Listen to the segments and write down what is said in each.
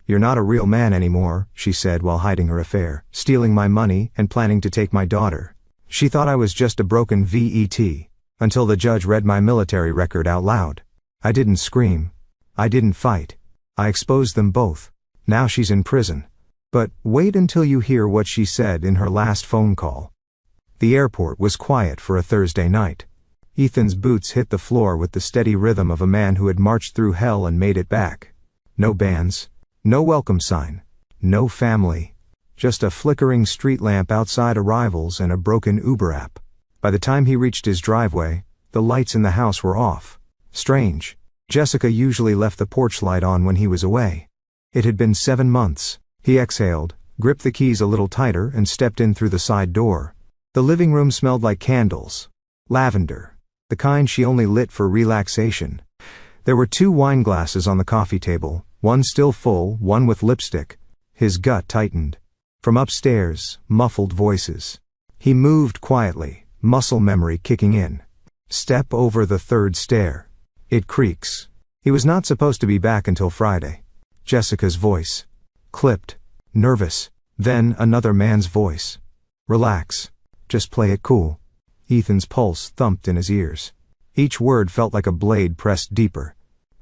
"You're not a real man anymore," she said while hiding her affair, "stealing my money and planning to take my daughter." She thought I was just a broken vet, until the judge read my military record out loud. I didn't scream. I didn't fight. I exposed them both. Now she's in prison. But wait until you hear what she said in her last phone call. The airport was quiet for a Thursday night. Ethan's boots hit the floor with the steady rhythm of a man who had marched through hell and made it back. No bands. No welcome sign. No family. Just a flickering street lamp outside arrivals and a broken Uber app. By the time he reached his driveway, the lights in the house were off. Strange. Jessica usually left the porch light on when he was away. It had been 7 months. He exhaled, gripped the keys a little tighter and stepped in through the side door. The living room smelled like candles. Lavender. The kind she only lit for relaxation. There were 2 wine glasses on the coffee table, one still full, one with lipstick. His gut tightened. From upstairs, muffled voices. He moved quietly, muscle memory kicking in. Step over the 3rd stair. It creaks. He was not supposed to be back until Friday. Jessica's voice. Clipped. Nervous. Then another man's voice. "Relax. Just play it cool." Ethan's pulse thumped in his ears. Each word felt like a blade pressed deeper.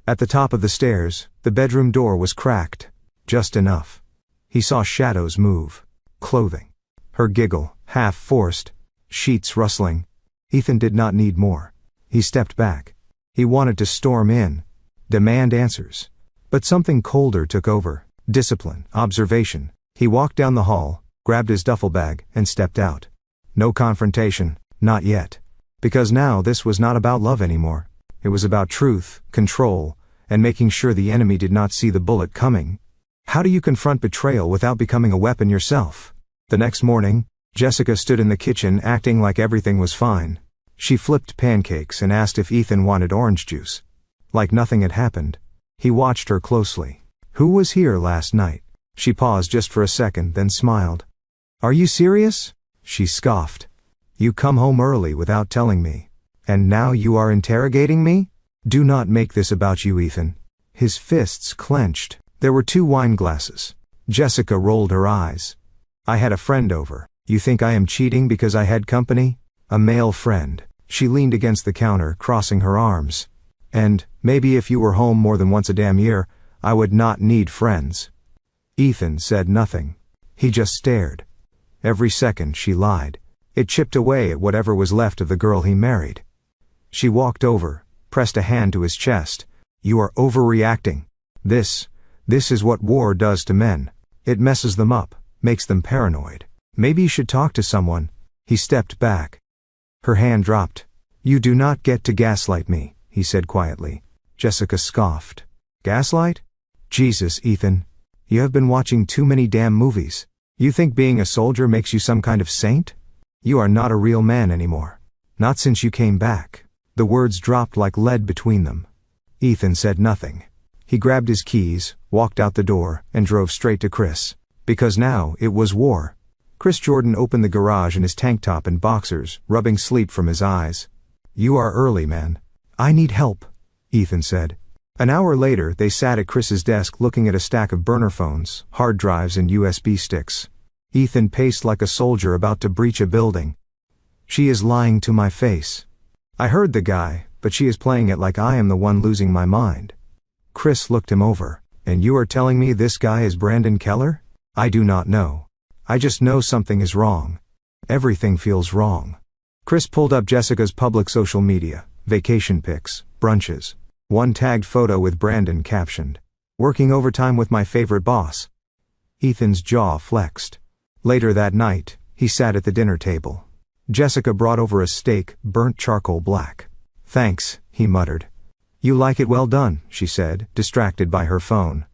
At the top of the stairs, the bedroom door was cracked. Just enough. He saw shadows move. Clothing. Her giggle, half forced. Sheets rustling. Ethan did not need more. He stepped back. He wanted to storm in. Demand answers. But something colder took over. Discipline, observation. He walked down the hall, grabbed his duffel bag, and stepped out. No confrontation, not yet. Because now this was not about love anymore. It was about truth, control, and making sure the enemy did not see the bullet coming. How do you confront betrayal without becoming a weapon yourself? The next morning, Jessica stood in the kitchen acting like everything was fine. She flipped pancakes and asked if Ethan wanted orange juice. Like nothing had happened. He watched her closely. "Who was here last night?" She paused just for a second, then smiled. "Are you serious?" She scoffed. "You come home early without telling me. And now you are interrogating me? Do not make this about you, Ethan." His fists clenched. There were 2 wine glasses. Jessica rolled her eyes. "I had a friend over. You think I am cheating because I had company? A male friend." She leaned against the counter, crossing her arms. "And maybe if you were home more than once a damn year, I would not need friends." Ethan said nothing. He just stared. Every second she lied. It chipped away at whatever was left of the girl he married. She walked over, pressed a hand to his chest. "You are overreacting. This is what war does to men. It messes them up, makes them paranoid. Maybe you should talk to someone." He stepped back. Her hand dropped. "You do not get to gaslight me," he said quietly. Jessica scoffed. "Gaslight? Jesus, Ethan. You have been watching too many damn movies. You think being a soldier makes you some kind of saint? You are not a real man anymore. Not since you came back." The words dropped like lead between them. Ethan said nothing. He grabbed his keys, walked out the door, and drove straight to Chris. Because now it was war. Chris Jordan opened the garage in his tank top and boxers, rubbing sleep from his eyes. "You are early, man." "I need help," Ethan said. An hour later, they sat at Chris's desk looking at a stack of burner phones, hard drives, and USB sticks. Ethan paced like a soldier about to breach a building. "She is lying to my face. I heard the guy, but she is playing it like I am the one losing my mind." Chris looked him over. "And you are telling me this guy is Brandon Keller?" "I do not know. I just know something is wrong. Everything feels wrong." Chris pulled up Jessica's public social media, vacation pics, brunches. One tagged photo with Brandon captioned, "Working overtime with my favorite boss." Ethan's jaw flexed. Later that night, he sat at the dinner table. Jessica brought over a steak, burnt charcoal black. "Thanks," he muttered. "You like it well done," she said, distracted by her phone.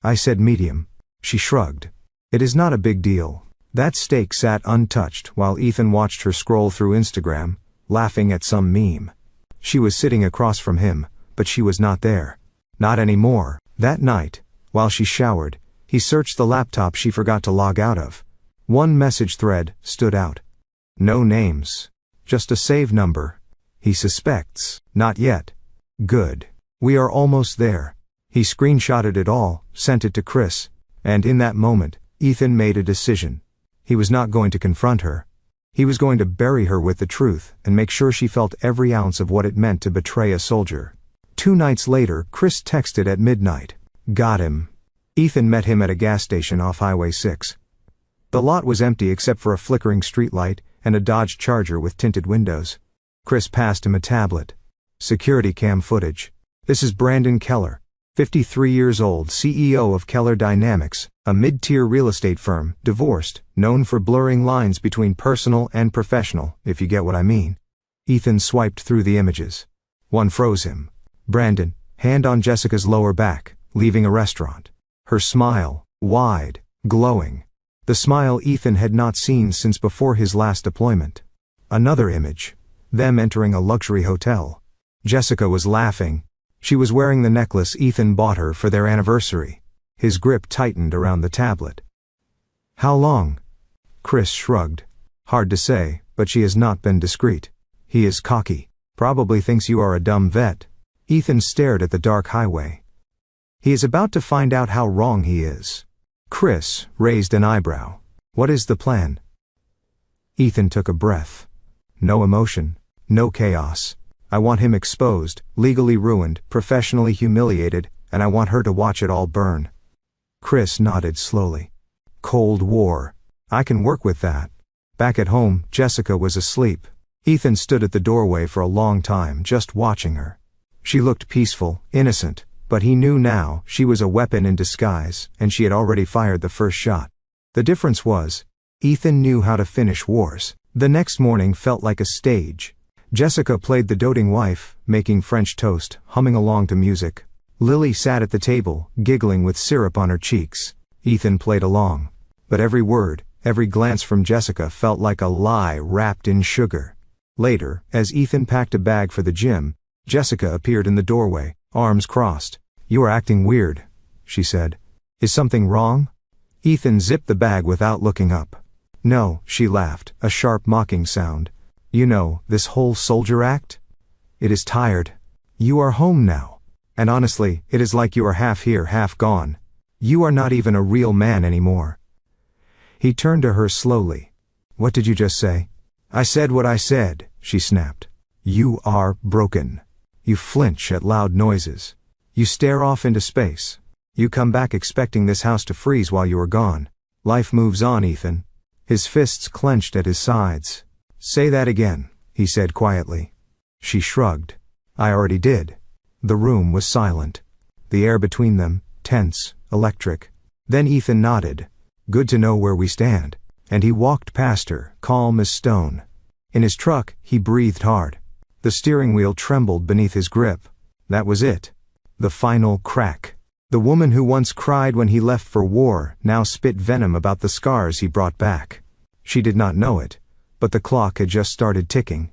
I said medium. She shrugged. "It is not a big deal." That steak sat untouched while Ethan watched her scroll through Instagram, laughing at some meme. She was sitting across from him, but she was not there. Not anymore. That night, while she showered, he searched the laptop she forgot to log out of. One message thread stood out. No names. Just a save number. He suspects. Not yet. Good. We are almost there. He screenshotted it all, sent it to Chris. And in that moment, Ethan made a decision. He was not going to confront her. He was going to bury her with the truth and make sure she felt every ounce of what it meant to betray a soldier. 2 nights later, Chris texted at midnight. Got him. Ethan met him at a gas station off Highway 6. The lot was empty except for a flickering streetlight and a Dodge Charger with tinted windows. Chris passed him a tablet. Security cam footage. This is Brandon Keller, 53 years old, CEO of Keller Dynamics, a mid-tier real estate firm, divorced, known for blurring lines between personal and professional, if you get what I mean. Ethan swiped through the images. One froze him. Brandon, hand on Jessica's lower back, leaving a restaurant. Her smile, wide, glowing. The smile Ethan had not seen since before his last deployment. Another image. Them entering a luxury hotel. Jessica was laughing. She was wearing the necklace Ethan bought her for their anniversary. His grip tightened around the tablet. How long? Chris shrugged. Hard to say, but she has not been discreet. He is cocky. Probably thinks you are a dumb vet. Ethan stared at the dark highway. He is about to find out how wrong he is. Chris raised an eyebrow. What is the plan? Ethan took a breath. No emotion, no chaos. I want him exposed, legally ruined, professionally humiliated, and I want her to watch it all burn. Chris nodded slowly. Cold War. I can work with that. Back at home, Jessica was asleep. Ethan stood at the doorway for a long time, just watching her. She looked peaceful, innocent, but he knew now she was a weapon in disguise, and she had already fired the first shot. The difference was, Ethan knew how to finish wars. The next morning felt like a stage. Jessica played the doting wife, making French toast, humming along to music. Lily sat at the table, giggling with syrup on her cheeks. Ethan played along. But every word, every glance from Jessica felt like a lie wrapped in sugar. Later, as Ethan packed a bag for the gym, Jessica appeared in the doorway, arms crossed. You are acting weird, she said. Is something wrong? Ethan zipped the bag without looking up. No, she laughed, a sharp mocking sound. You know, this whole soldier act? It is tired. You are home now. And honestly, it is like you are half here, half gone. You are not even a real man anymore. He turned to her slowly. What did you just say? I said what I said, she snapped. You are broken. You flinch at loud noises. You stare off into space. You come back expecting this house to freeze while you are gone. Life moves on, Ethan. His fists clenched at his sides. Say that again, he said quietly. She shrugged. I already did. The room was silent. The air between them, tense, electric. Then Ethan nodded. Good to know where we stand. And he walked past her, calm as stone. In his truck, he breathed hard. The steering wheel trembled beneath his grip. That was it. The final crack. The woman who once cried when he left for war now spit venom about the scars he brought back. She did not know it, but the clock had just started ticking.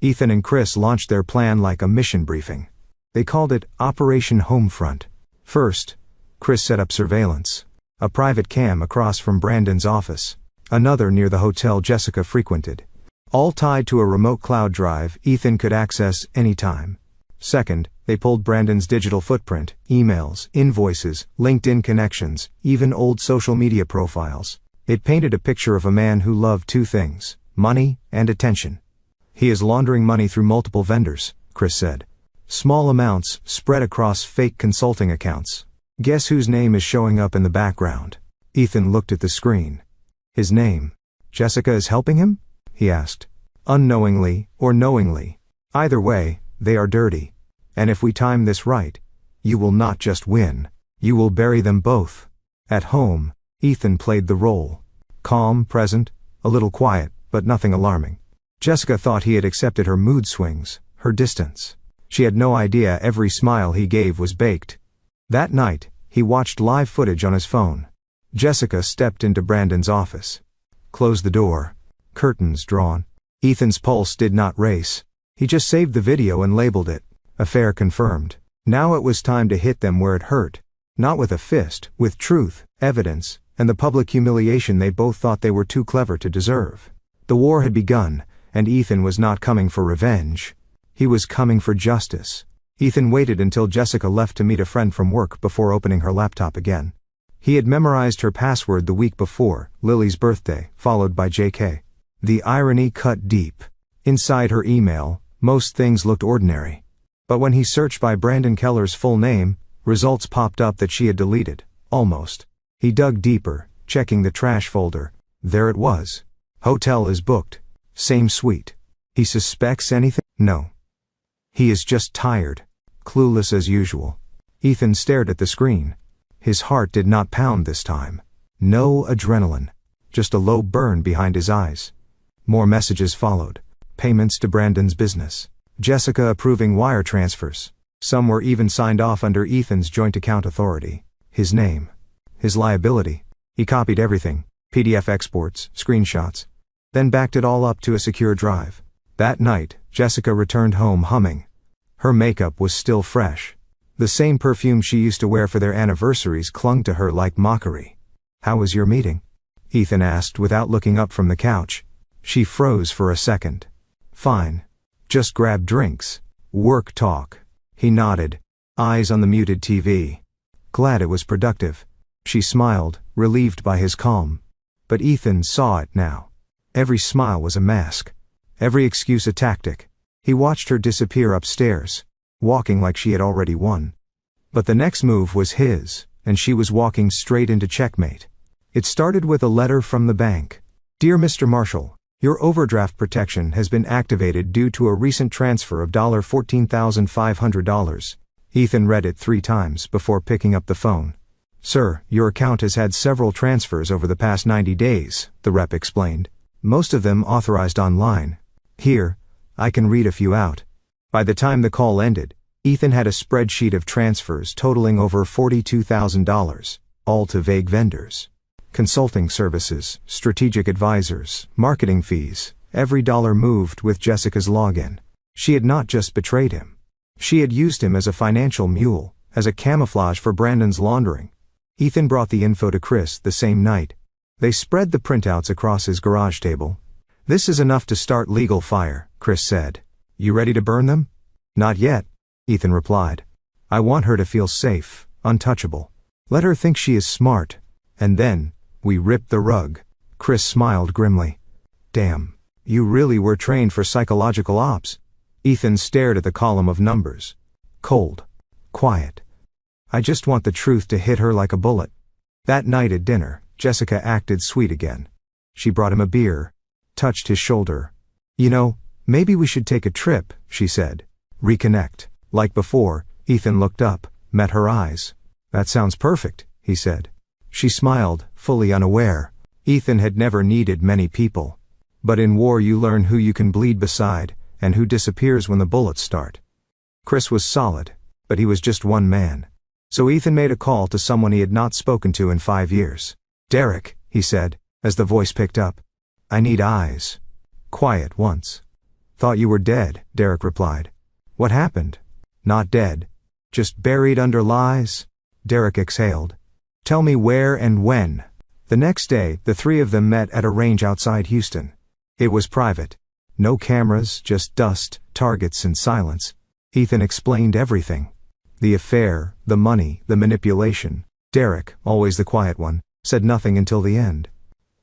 Ethan and Chris launched their plan like a mission briefing. They called it Operation Homefront. First, Chris set up surveillance. A private cam across from Brandon's office. Another near the hotel Jessica frequented. All tied to a remote cloud drive Ethan could access anytime. Second, they pulled Brandon's digital footprint, emails, invoices, LinkedIn connections, even old social media profiles. It painted a picture of a man who loved 2 things, money and attention. He is laundering money through multiple vendors, Chris said. Small amounts spread across fake consulting accounts. Guess whose name is showing up in the background? Ethan looked at the screen. His name. Jessica is helping him? He asked. Unknowingly or knowingly. Either way, they are dirty. And if we time this right, you will not just win. You will bury them both. At home, Ethan played the role. Calm, present, a little quiet, but nothing alarming. Jessica thought he had accepted her mood swings, her distance. She had no idea every smile he gave was baked. That night, he watched live footage on his phone. Jessica stepped into Brandon's office. Closed the door. Curtains drawn. Ethan's pulse did not race. He just saved the video and labeled it. Affair confirmed. Now it was time to hit them where it hurt. Not with a fist, with truth, evidence, and the public humiliation they both thought they were too clever to deserve. The war had begun, and Ethan was not coming for revenge. He was coming for justice. Ethan waited until Jessica left to meet a friend from work before opening her laptop again. He had memorized her password the week before, Lily's birthday, followed by JK. The irony cut deep. Inside her email, most things looked ordinary. But when he searched by Brandon Keller's full name, results popped up that she had deleted. Almost. He dug deeper, checking the trash folder. There it was. Hotel is booked. Same suite. He suspects anything? No. He is just tired. Clueless as usual. Ethan stared at the screen. His heart did not pound this time. No adrenaline. Just a low burn behind his eyes. More messages followed. Payments to Brandon's business. Jessica approving wire transfers. Some were even signed off under Ethan's joint account authority. His name. His liability. He copied everything. PDF exports, screenshots. Then backed it all up to a secure drive. That night, Jessica returned home humming. Her makeup was still fresh. The same perfume she used to wear for their anniversaries clung to her like mockery. "How was your meeting?" Ethan asked without looking up from the couch. She froze for a second. "Fine. Just grabbed drinks. Work talk." He nodded, eyes on the muted TV. Glad it was productive. She smiled, relieved by his calm. But Ethan saw it now. Every smile was a mask. Every excuse a tactic. He watched her disappear upstairs, walking like she had already won. But the next move was his, and she was walking straight into checkmate. It started with a letter from the bank. "Dear Mr. Marshall, your overdraft protection has been activated due to a recent transfer of $14,500. Ethan read it 3 times before picking up the phone. "Sir, your account has had several transfers over the past 90 days, the rep explained. Most of them authorized online. Here, I can read a few out. By the time the call ended, Ethan had a spreadsheet of transfers totaling over $42,000, all to vague vendors. Consulting services, strategic advisors, marketing fees, every dollar moved with Jessica's login. She had not just betrayed him. She had used him as a financial mule, as a camouflage for Brandon's laundering. Ethan brought the info to Chris the same night. They spread the printouts across his garage table. "This is enough to start legal fire," Chris said. "You ready to burn them?" "Not yet," Ethan replied. "I want her to feel safe, untouchable. Let her think she is smart. And then, we rip the rug." Chris smiled grimly. "Damn, you really were trained for psychological ops." Ethan stared at the column of numbers. Cold. Quiet. "I just want the truth to hit her like a bullet." That night at dinner, Jessica acted sweet again. She brought him a beer, touched his shoulder. "You know, maybe we should take a trip," she said. "Reconnect." Like before, Ethan looked up, met her eyes. "That sounds perfect," he said. She smiled, fully unaware. Ethan had never needed many people. But in war you learn who you can bleed beside, and who disappears when the bullets start. Chris was solid, but he was just one man. So Ethan made a call to someone he had not spoken to in 5 years. "Derek," he said, as the voice picked up. "I need eyes." "Quiet once." "Thought you were dead," Derek replied. "What happened?" "Not dead. Just buried under lies." Derek exhaled. "Tell me where and when." The next day, the 3 of them met at a range outside Houston. It was private. No cameras, just dust, targets, and silence. Ethan explained everything. The affair, the money, the manipulation. Derek, always the quiet one, said nothing until the end.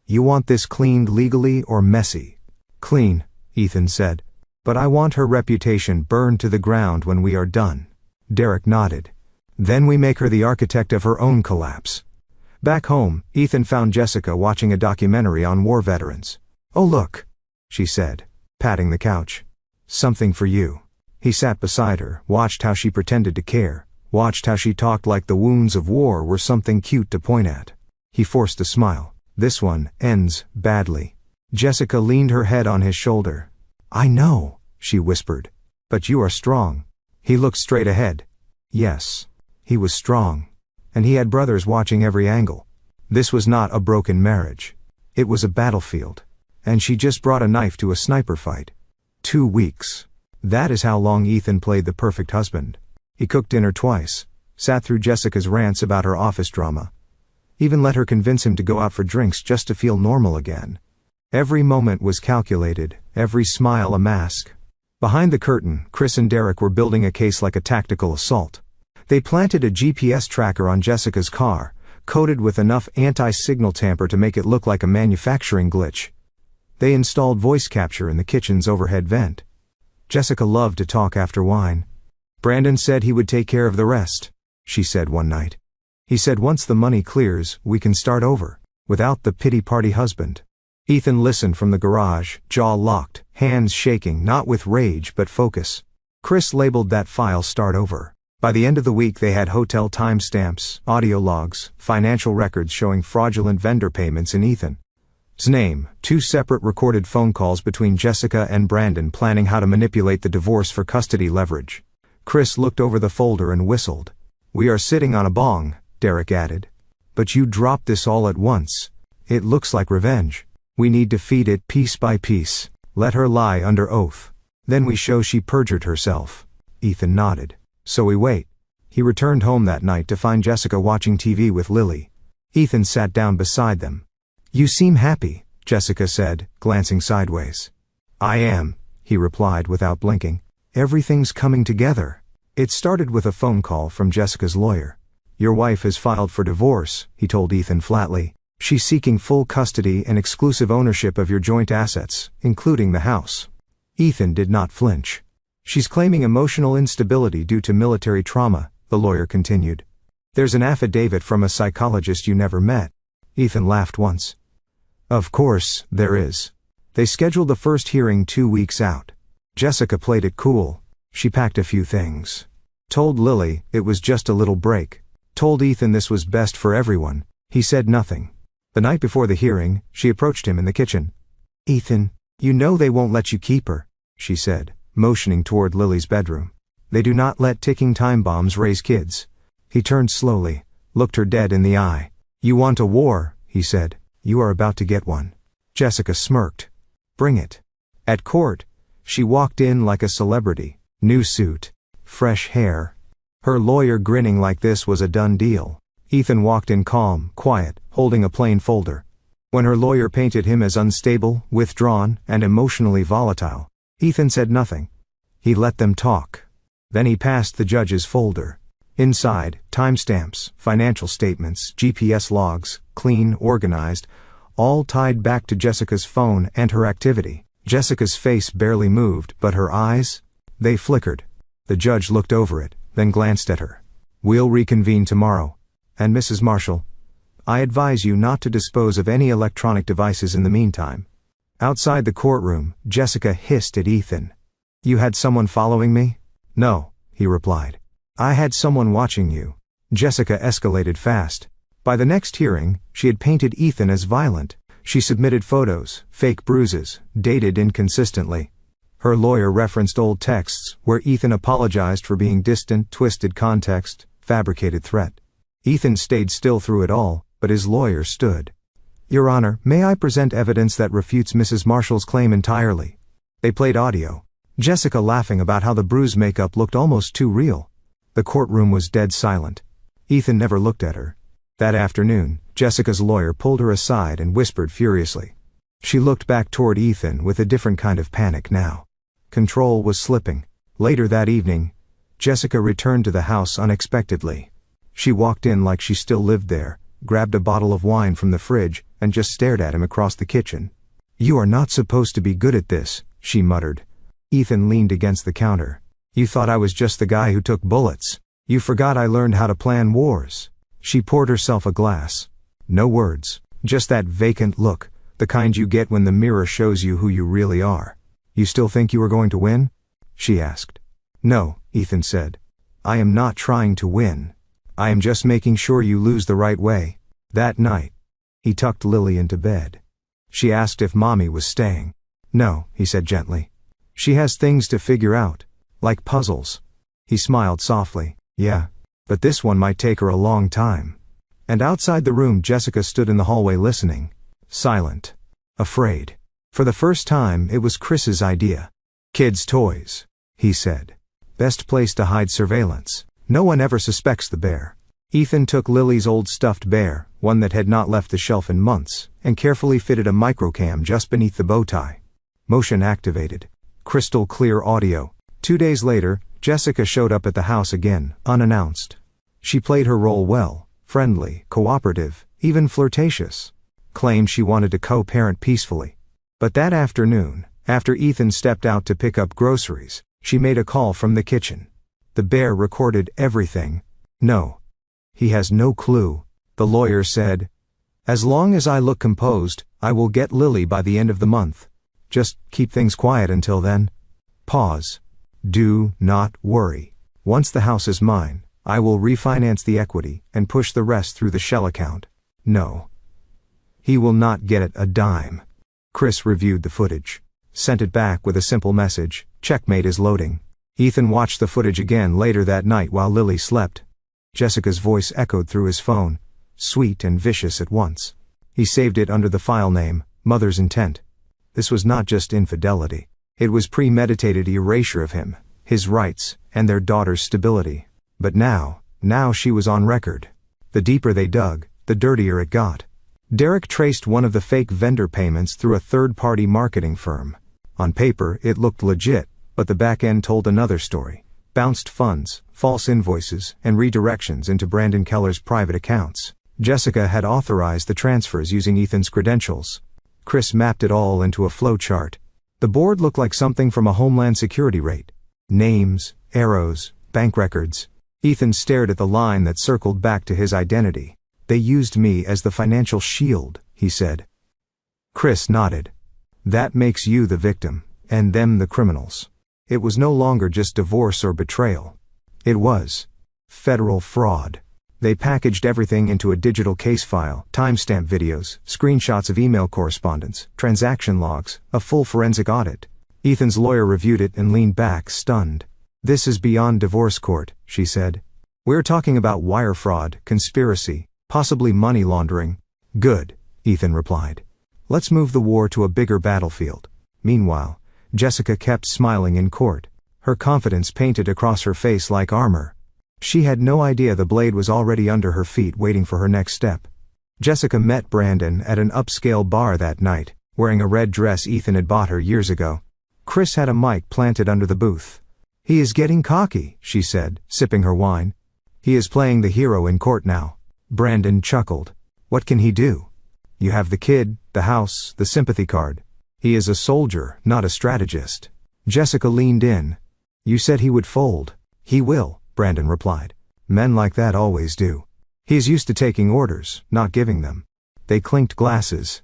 "You want this cleaned legally or messy?" "Clean," Ethan said. "But I want her reputation burned to the ground when we are done." Derek nodded. "Then we make her the architect of her own collapse." Back home, Ethan found Jessica watching a documentary on war veterans. "Oh look," she said, patting the couch. "Something for you." He sat beside her, watched how she pretended to care, watched how she talked like the wounds of war were something cute to point at. He forced a smile. "This one ends badly." Jessica leaned her head on his shoulder. "I know," she whispered. "But you are strong." He looked straight ahead. Yes, he was strong. And he had brothers watching every angle. This was not a broken marriage. It was a battlefield. And she just brought a knife to a sniper fight. 2 weeks. That is how long Ethan played the perfect husband. He cooked dinner twice, sat through Jessica's rants about her office drama, even let her convince him to go out for drinks just to feel normal again. Every moment was calculated, every smile a mask. Behind the curtain, Chris and Derek were building a case like a tactical assault. They planted a GPS tracker on Jessica's car, coated with enough anti-signal tamper to make it look like a manufacturing glitch. They installed voice capture in the kitchen's overhead vent. Jessica loved to talk after wine. "Brandon said he would take care of the rest," she said one night. "He said once the money clears, we can start over, without the pity party husband." Ethan listened from the garage, jaw locked, hands shaking, not with rage but focus. Chris labeled that file "Start Over." By the end of the week they had hotel timestamps, audio logs, financial records showing fraudulent vendor payments in Ethan's name, 2 separate recorded phone calls between Jessica and Brandon planning how to manipulate the divorce for custody leverage. Chris looked over the folder and whistled. "We are sitting on a bong," Derek added. "But you dropped this all at once. It looks like revenge. We need to feed it piece by piece. Let her lie under oath. Then we show she perjured herself." Ethan nodded. "So we wait." He returned home that night to find Jessica watching TV with Lily. Ethan sat down beside them. "You seem happy," Jessica said, glancing sideways. "I am," he replied without blinking. "Everything's coming together." It started with a phone call from Jessica's lawyer. "Your wife has filed for divorce," he told Ethan flatly. "She's seeking full custody and exclusive ownership of your joint assets, including the house." Ethan did not flinch. "She's claiming emotional instability due to military trauma," the lawyer continued. "There's an affidavit from a psychologist you never met." Ethan laughed once. "Of course, there is." They scheduled the first hearing 2 weeks out. Jessica played it cool. She packed a few things. Told Lily it was just a little break. Told Ethan this was best for everyone. He said nothing. The night before the hearing, she approached him in the kitchen. "Ethan, you know they won't let you keep her," she said, motioning toward Lily's bedroom. "They do not let ticking time bombs raise kids." He turned slowly, looked her dead in the eye. "You want a war," he said. "You are about to get one." Jessica smirked. "Bring it." At court, she walked in like a celebrity. New suit, fresh hair. Her lawyer grinning like this was a done deal. Ethan walked in calm, quiet, holding a plain folder. When her lawyer painted him as unstable, withdrawn, and emotionally volatile, Ethan said nothing. He let them talk. Then he passed the judge's folder. Inside, timestamps, financial statements, GPS logs, clean, organized, all tied back to Jessica's phone and her activity. Jessica's face barely moved, but her eyes, they flickered. The judge looked over it, then glanced at her. "We'll reconvene tomorrow. And Mrs. Marshall, I advise you not to dispose of any electronic devices in the meantime." Outside the courtroom, Jessica hissed at Ethan. "You had someone following me?" "No," he replied. "I had someone watching you." Jessica escalated fast. By the next hearing, she had painted Ethan as violent. She submitted photos, fake bruises, dated inconsistently. Her lawyer referenced old texts where Ethan apologized for being distant, twisted context, fabricated threat. Ethan stayed still through it all, but his lawyer stood. "Your Honor, may I present evidence that refutes Mrs. Marshall's claim entirely?" They played audio. Jessica laughing about how the bruise makeup looked almost too real. The courtroom was dead silent. Ethan never looked at her. That afternoon, Jessica's lawyer pulled her aside and whispered furiously. She looked back toward Ethan with a different kind of panic now. Control was slipping. Later that evening, Jessica returned to the house unexpectedly. She walked in like she still lived there, grabbed a bottle of wine from the fridge, and just stared at him across the kitchen. "You are not supposed to be good at this," she muttered. Ethan leaned against the counter. "You thought I was just the guy who took bullets. You forgot I learned how to plan wars." She poured herself a glass. No words, just that vacant look, the kind you get when the mirror shows you who you really are. "You still think you are going to win?" she asked. "No," Ethan said. "I am not trying to win. I am just making sure you lose the right way." That night, he tucked Lily into bed. She asked if Mommy was staying. "No," he said gently. "She has things to figure out, like puzzles." He smiled softly. "Yeah, but this one might take her a long time." And outside the room, Jessica stood in the hallway listening, silent, afraid. For the first time, it was Chris's idea. "Kids' toys," he said. "Best place to hide surveillance. No one ever suspects the bear." Ethan took Lily's old stuffed bear, one that had not left the shelf in months, and carefully fitted a microcam just beneath the bow tie. Motion activated. Crystal clear audio. 2 days later, Jessica showed up at the house again, unannounced. She played her role well, friendly, cooperative, even flirtatious. Claimed she wanted to co-parent peacefully. But that afternoon, after Ethan stepped out to pick up groceries, she made a call from the kitchen. The bear recorded everything. No. He has no clue, the lawyer said. As long as I look composed, I will get Lily by the end of the month. Just keep things quiet until then. Pause. Do not worry. Once the house is mine, I will refinance the equity and push the rest through the shell account. No. He will not get a dime. Chris reviewed the footage. Sent it back with a simple message, checkmate is loading. Ethan watched the footage again later that night while Lily slept. Jessica's voice echoed through his phone, sweet and vicious at once. He saved it under the file name, Mother's Intent. This was not just infidelity. It was premeditated erasure of him, his rights, and their daughter's stability. But now she was on record. The deeper they dug, the dirtier it got. Derek traced one of the fake vendor payments through a third-party marketing firm. On paper, it looked legit, but the back end told another story. Bounced funds, false invoices, and redirections into Brandon Keller's private accounts. Jessica had authorized the transfers using Ethan's credentials. Chris mapped it all into a flowchart. The board looked like something from a Homeland Security raid. Names, arrows, bank records. Ethan stared at the line that circled back to his identity. They used me as the financial shield, he said. Chris nodded. That makes you the victim, and them the criminals. It was no longer just divorce or betrayal. It was federal fraud. They packaged everything into a digital case file, timestamp videos, screenshots of email correspondence, transaction logs, a full forensic audit. Ethan's lawyer reviewed it and leaned back, stunned. This is beyond divorce court, she said. We're talking about wire fraud, conspiracy, possibly money laundering. Good, Ethan replied. Let's move the war to a bigger battlefield. Meanwhile, Jessica kept smiling in court, her confidence painted across her face like armor. She had no idea the blade was already under her feet waiting for her next step. Jessica met Brandon at an upscale bar that night, wearing a red dress Ethan had bought her years ago. Chris had a mic planted under the booth. He is getting cocky, she said, sipping her wine. He is playing the hero in court now. Brandon chuckled. What can he do? You have the kid, the house, the sympathy card. He is a soldier, not a strategist. Jessica leaned in. You said he would fold. He will, Brandon replied. Men like that always do. He is used to taking orders, not giving them. They clinked glasses.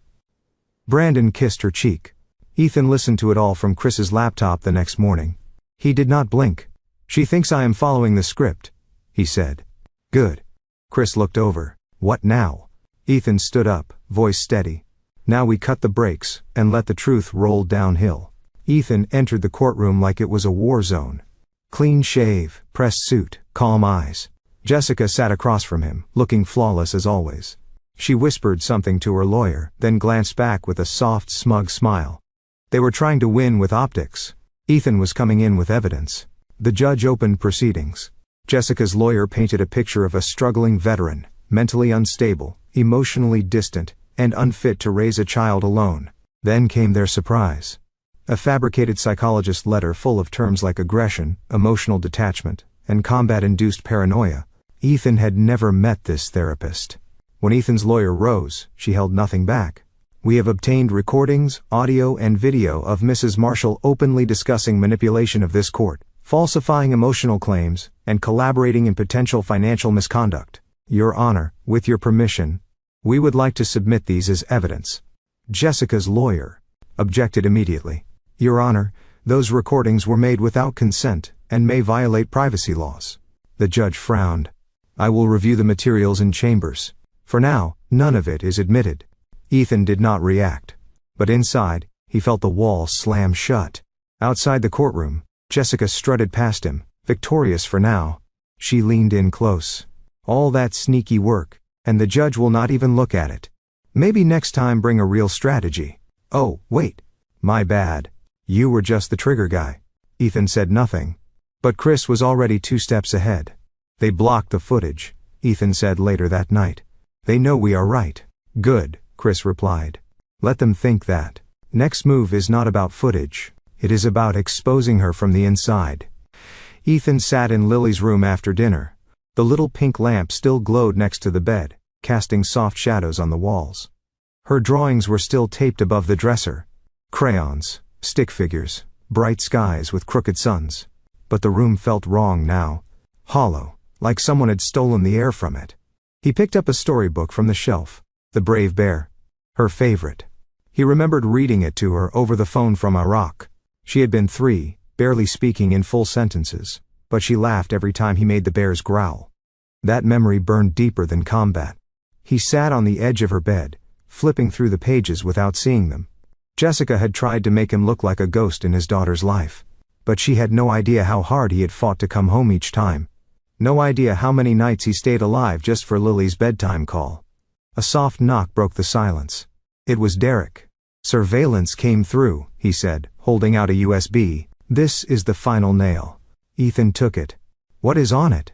Brandon kissed her cheek. Ethan listened to it all from Chris's laptop the next morning. He did not blink. She thinks I am following the script, he said. Good. Chris looked over. What now? Ethan stood up, voice steady. Now we cut the brakes, and let the truth roll downhill. Ethan entered the courtroom like it was a war zone. Clean shave, pressed suit, calm eyes. Jessica sat across from him, looking flawless as always. She whispered something to her lawyer, then glanced back with a soft, smug smile. They were trying to win with optics. Ethan was coming in with evidence. The judge opened proceedings. Jessica's lawyer painted a picture of a struggling veteran, mentally unstable, emotionally distant, and unfit to raise a child alone. Then came their surprise. A fabricated psychologist letter full of terms like aggression, emotional detachment, and combat-induced paranoia. Ethan had never met this therapist. When Ethan's lawyer rose, she held nothing back. We have obtained recordings, audio and video of Mrs. Marshall openly discussing manipulation of this court, falsifying emotional claims, and collaborating in potential financial misconduct. Your Honor, with your permission, we would like to submit these as evidence. Jessica's lawyer objected immediately. Your Honor, those recordings were made without consent and may violate privacy laws. The judge frowned. I will review the materials in chambers. For now, none of it is admitted. Ethan did not react. But inside, he felt the wall slam shut. Outside the courtroom, Jessica strutted past him, victorious for now. She leaned in close. All that sneaky work, and the judge will not even look at it. Maybe next time bring a real strategy. Oh, wait. My bad. You were just the trigger guy. Ethan said nothing. But Chris was already 2 steps ahead. They blocked the footage, Ethan said later that night. They know we are right. Good, Chris replied. Let them think that. Next move is not about footage. It is about exposing her from the inside. Ethan sat in Lily's room after dinner. The little pink lamp still glowed next to the bed, casting soft shadows on the walls. Her drawings were still taped above the dresser. Crayons, stick figures, bright skies with crooked suns. But the room felt wrong now. Hollow, like someone had stolen the air from it. He picked up a storybook from the shelf. The Brave Bear. Her favorite. He remembered reading it to her over the phone from Iraq. She had been 3, barely speaking in full sentences, but she laughed every time he made the bears growl. That memory burned deeper than combat. He sat on the edge of her bed, flipping through the pages without seeing them. Jessica had tried to make him look like a ghost in his daughter's life. But she had no idea how hard he had fought to come home each time. No idea how many nights he stayed alive just for Lily's bedtime call. A soft knock broke the silence. It was Derek. "Surveillance came through," he said, holding out a USB. "This is the final nail." Ethan took it. "What is on it?"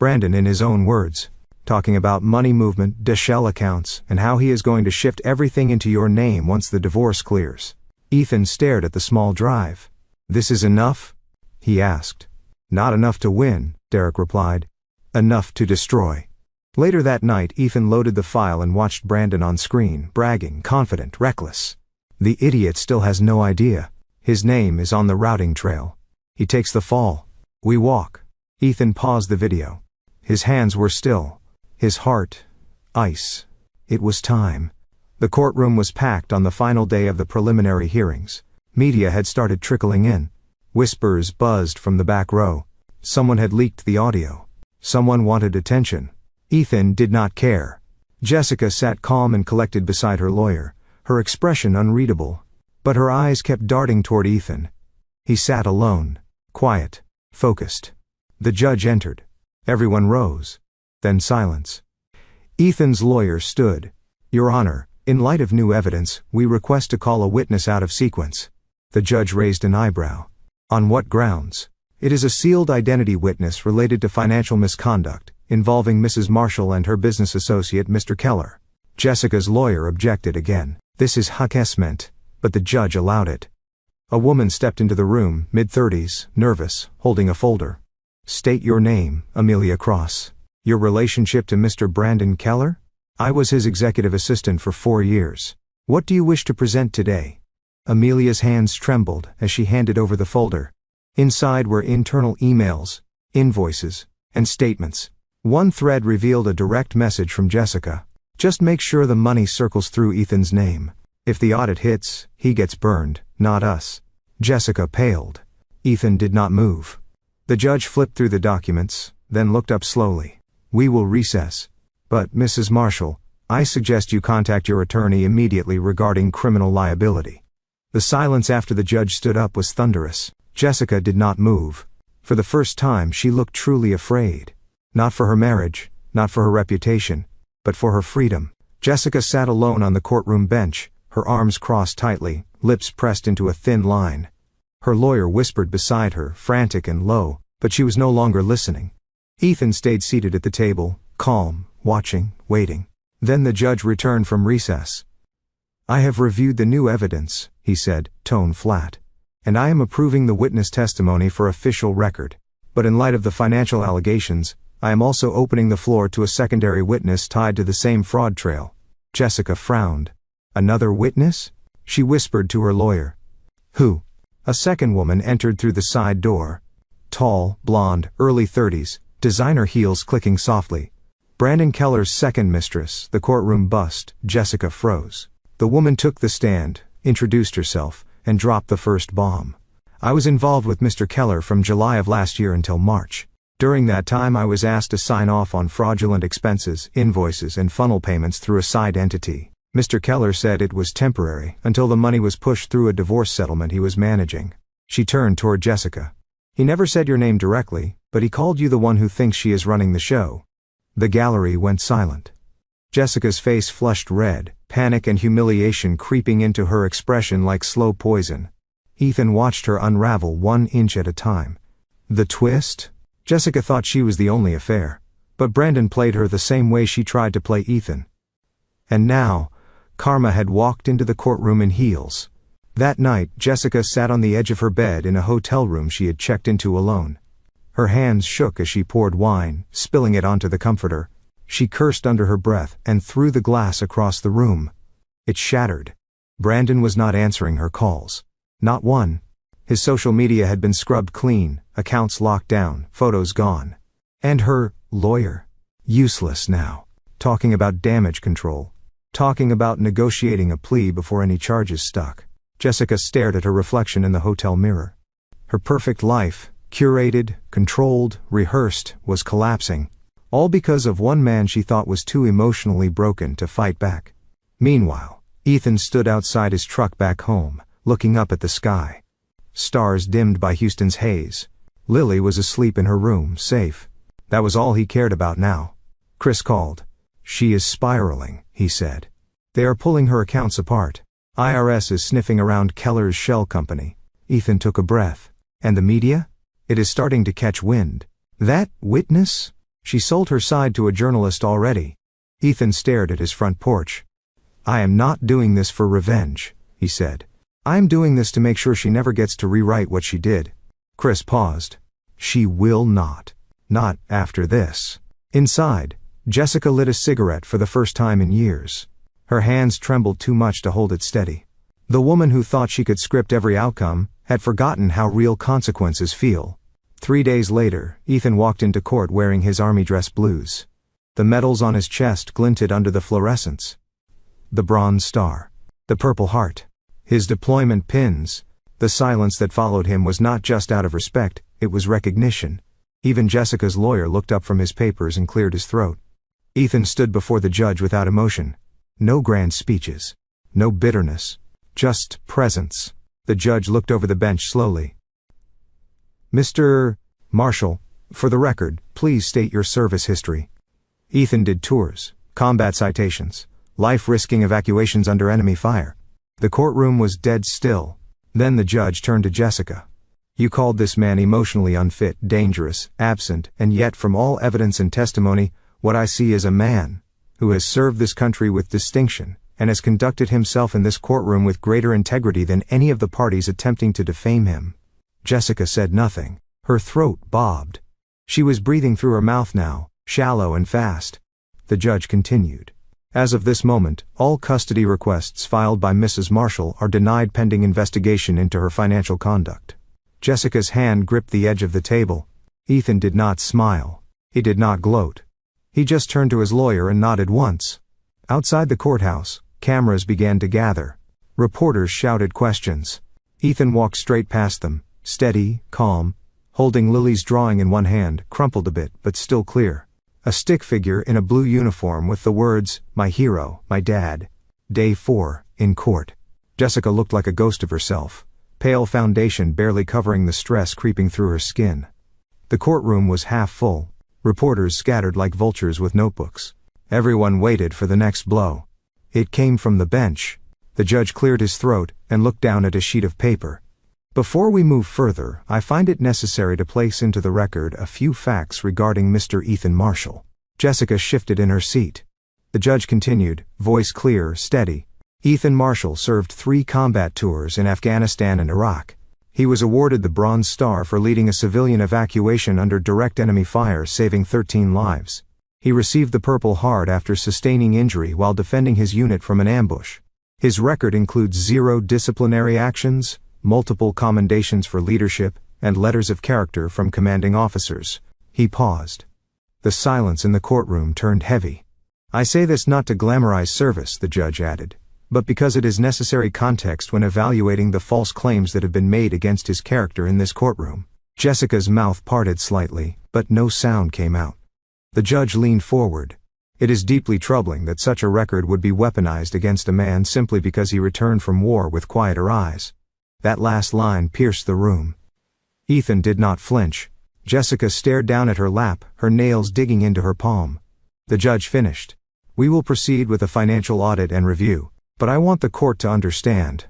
Brandon, in his own words, talking about money movement, Deshell accounts, and how he is going to shift everything into your name once the divorce clears. Ethan stared at the small drive. "This is enough?" he asked. "Not enough to win," Derek replied. "Enough to destroy." Later that night, Ethan loaded the file and watched Brandon on screen, bragging, confident, reckless. "The idiot still has no idea. His name is on the routing trail. He takes the fall. We walk." Ethan paused the video. His hands were still. His heart, ice. It was time. The courtroom was packed on the final day of the preliminary hearings. Media had started trickling in. Whispers buzzed from the back row. Someone had leaked the audio. Someone wanted attention. Ethan did not care. Jessica sat calm and collected beside her lawyer, her expression unreadable. But her eyes kept darting toward Ethan. He sat alone, quiet, focused. The judge entered. Everyone rose. Then silence. Ethan's lawyer stood. "Your Honor, in light of new evidence, we request to call a witness out of sequence." The judge raised an eyebrow. "On what grounds?" "It is a sealed identity witness related to financial misconduct, involving Mrs. Marshall and her business associate Mr. Keller." Jessica's lawyer objected again. "This is harassment," but the judge allowed it. A woman stepped into the room, mid-30s, nervous, holding a folder. "State your name, Amelia Cross. Your relationship to Mr. Brandon Keller?" "I was his executive assistant for 4 years. What do you wish to present today?" Amelia's hands trembled as she handed over the folder. Inside were internal emails, invoices, and statements. One thread revealed a direct message from Jessica. "Just make sure the money circles through Ethan's name. If the audit hits, he gets burned, not us." Jessica paled. Ethan did not move. The judge flipped through the documents, then looked up slowly. "We will recess. But, Mrs. Marshall, I suggest you contact your attorney immediately regarding criminal liability." The silence after the judge stood up was thunderous. Jessica did not move. For the first time, she looked truly afraid. Not for her marriage, not for her reputation, but for her freedom. Jessica sat alone on the courtroom bench, her arms crossed tightly, lips pressed into a thin line. Her lawyer whispered beside her, frantic and low, but she was no longer listening. Ethan stayed seated at the table, calm, watching, waiting. Then the judge returned from recess. "I have reviewed the new evidence," he said, tone flat. "And I am approving the witness testimony for official record. But in light of the financial allegations, I am also opening the floor to a secondary witness tied to the same fraud trail." Jessica frowned. "Another witness?" she whispered to her lawyer. "Who?" A second woman entered through the side door. Tall, blonde, early 30s, designer heels clicking softly. Brandon Keller's second mistress. The courtroom buzzed. Jessica froze. The woman took the stand, introduced herself, and dropped the first bomb. "I was involved with Mr. Keller from July of last year until March. During that time I was asked to sign off on fraudulent expenses, invoices, and funnel payments through a side entity. Mr. Keller said it was temporary, until the money was pushed through a divorce settlement he was managing." She turned toward Jessica. "He never said your name directly, but he called you the one who thinks she is running the show." The gallery went silent. Jessica's face flushed red, panic and humiliation creeping into her expression like slow poison. Ethan watched her unravel 1 inch at a time. The twist? Jessica thought she was the only affair. But Brandon played her the same way she tried to play Ethan. And now, Karma had walked into the courtroom in heels. That night, Jessica sat on the edge of her bed in a hotel room she had checked into alone. Her hands shook as she poured wine, spilling it onto the comforter. She cursed under her breath and threw the glass across the room. It shattered. Brandon was not answering her calls. Not one. His social media had been scrubbed clean, accounts locked down, photos gone. And her lawyer? Useless now. Talking about damage control. Talking about negotiating a plea before any charges stuck. Jessica stared at her reflection in the hotel mirror. Her perfect life, curated, controlled, rehearsed, was collapsing. All because of one man she thought was too emotionally broken to fight back. Meanwhile, Ethan stood outside his truck back home, looking up at the sky. Stars dimmed by Houston's haze. Lily was asleep in her room, safe. That was all he cared about now. Chris called. "She is spiraling," he said. "They are pulling her accounts apart. IRS is sniffing around Keller's shell company." Ethan took a breath. "And the media? It is starting to catch wind. That witness? She sold her side to a journalist already." Ethan stared at his front porch. "I am not doing this for revenge," he said. "I am doing this to make sure she never gets to rewrite what she did." Chris paused. "She will not. Not after this." Inside, Jessica lit a cigarette for the first time in years. Her hands trembled too much to hold it steady. The woman who thought she could script every outcome had forgotten how real consequences feel. 3 days later, Ethan walked into court wearing his army dress blues. The medals on his chest glinted under the fluorescence. The Bronze Star. The Purple Heart. His deployment pins. The silence that followed him was not just out of respect, it was recognition. Even Jessica's lawyer looked up from his papers and cleared his throat. Ethan stood before the judge without emotion. No grand speeches. No bitterness. Just presence. The judge looked over the bench slowly. "Mr. Marshall, for the record, please state your service history." Ethan did tours, combat citations, life-risking evacuations under enemy fire. The courtroom was dead still. Then the judge turned to Jessica. "You called this man emotionally unfit, dangerous, absent, and yet from all evidence and testimony, what I see is a man who has served this country with distinction and has conducted himself in this courtroom with greater integrity than any of the parties attempting to defame him." Jessica said nothing. Her throat bobbed. She was breathing through her mouth now, shallow and fast. The judge continued. "As of this moment, all custody requests filed by Mrs. Marshall are denied pending investigation into her financial conduct." Jessica's hand gripped the edge of the table. Ethan did not smile. He did not gloat. He just turned to his lawyer and nodded once. Outside the courthouse, cameras began to gather. Reporters shouted questions. Ethan walked straight past them, steady, calm, holding Lily's drawing in one hand, crumpled a bit, but still clear. A stick figure in a blue uniform with the words, "My hero, my dad." Day 4, in court. Jessica looked like a ghost of herself, pale foundation barely covering the stress creeping through her skin. The courtroom was half full, reporters scattered like vultures with notebooks. Everyone waited for the next blow. It came from the bench. The judge cleared his throat and looked down at a sheet of paper. "Before we move further, I find it necessary to place into the record a few facts regarding Mr. Ethan Marshall." Jessica shifted in her seat. The judge continued, voice clear, steady. "Ethan Marshall served 3 combat tours in Afghanistan and Iraq. He was awarded the Bronze Star for leading a civilian evacuation under direct enemy fire, saving 13 lives. He received the Purple Heart after sustaining injury while defending his unit from an ambush. His record includes 0 disciplinary actions, multiple commendations for leadership, and letters of character from commanding officers." He paused. The silence in the courtroom turned heavy. "I say this not to glamorize service," the judge added, "but because it is necessary context when evaluating the false claims that have been made against his character in this courtroom." Jessica's mouth parted slightly, but no sound came out. The judge leaned forward. "It is deeply troubling that such a record would be weaponized against a man simply because he returned from war with quieter eyes." That last line pierced the room. Ethan did not flinch. Jessica stared down at her lap, her nails digging into her palm. The judge finished. "We will proceed with a financial audit and review, but I want the court to understand.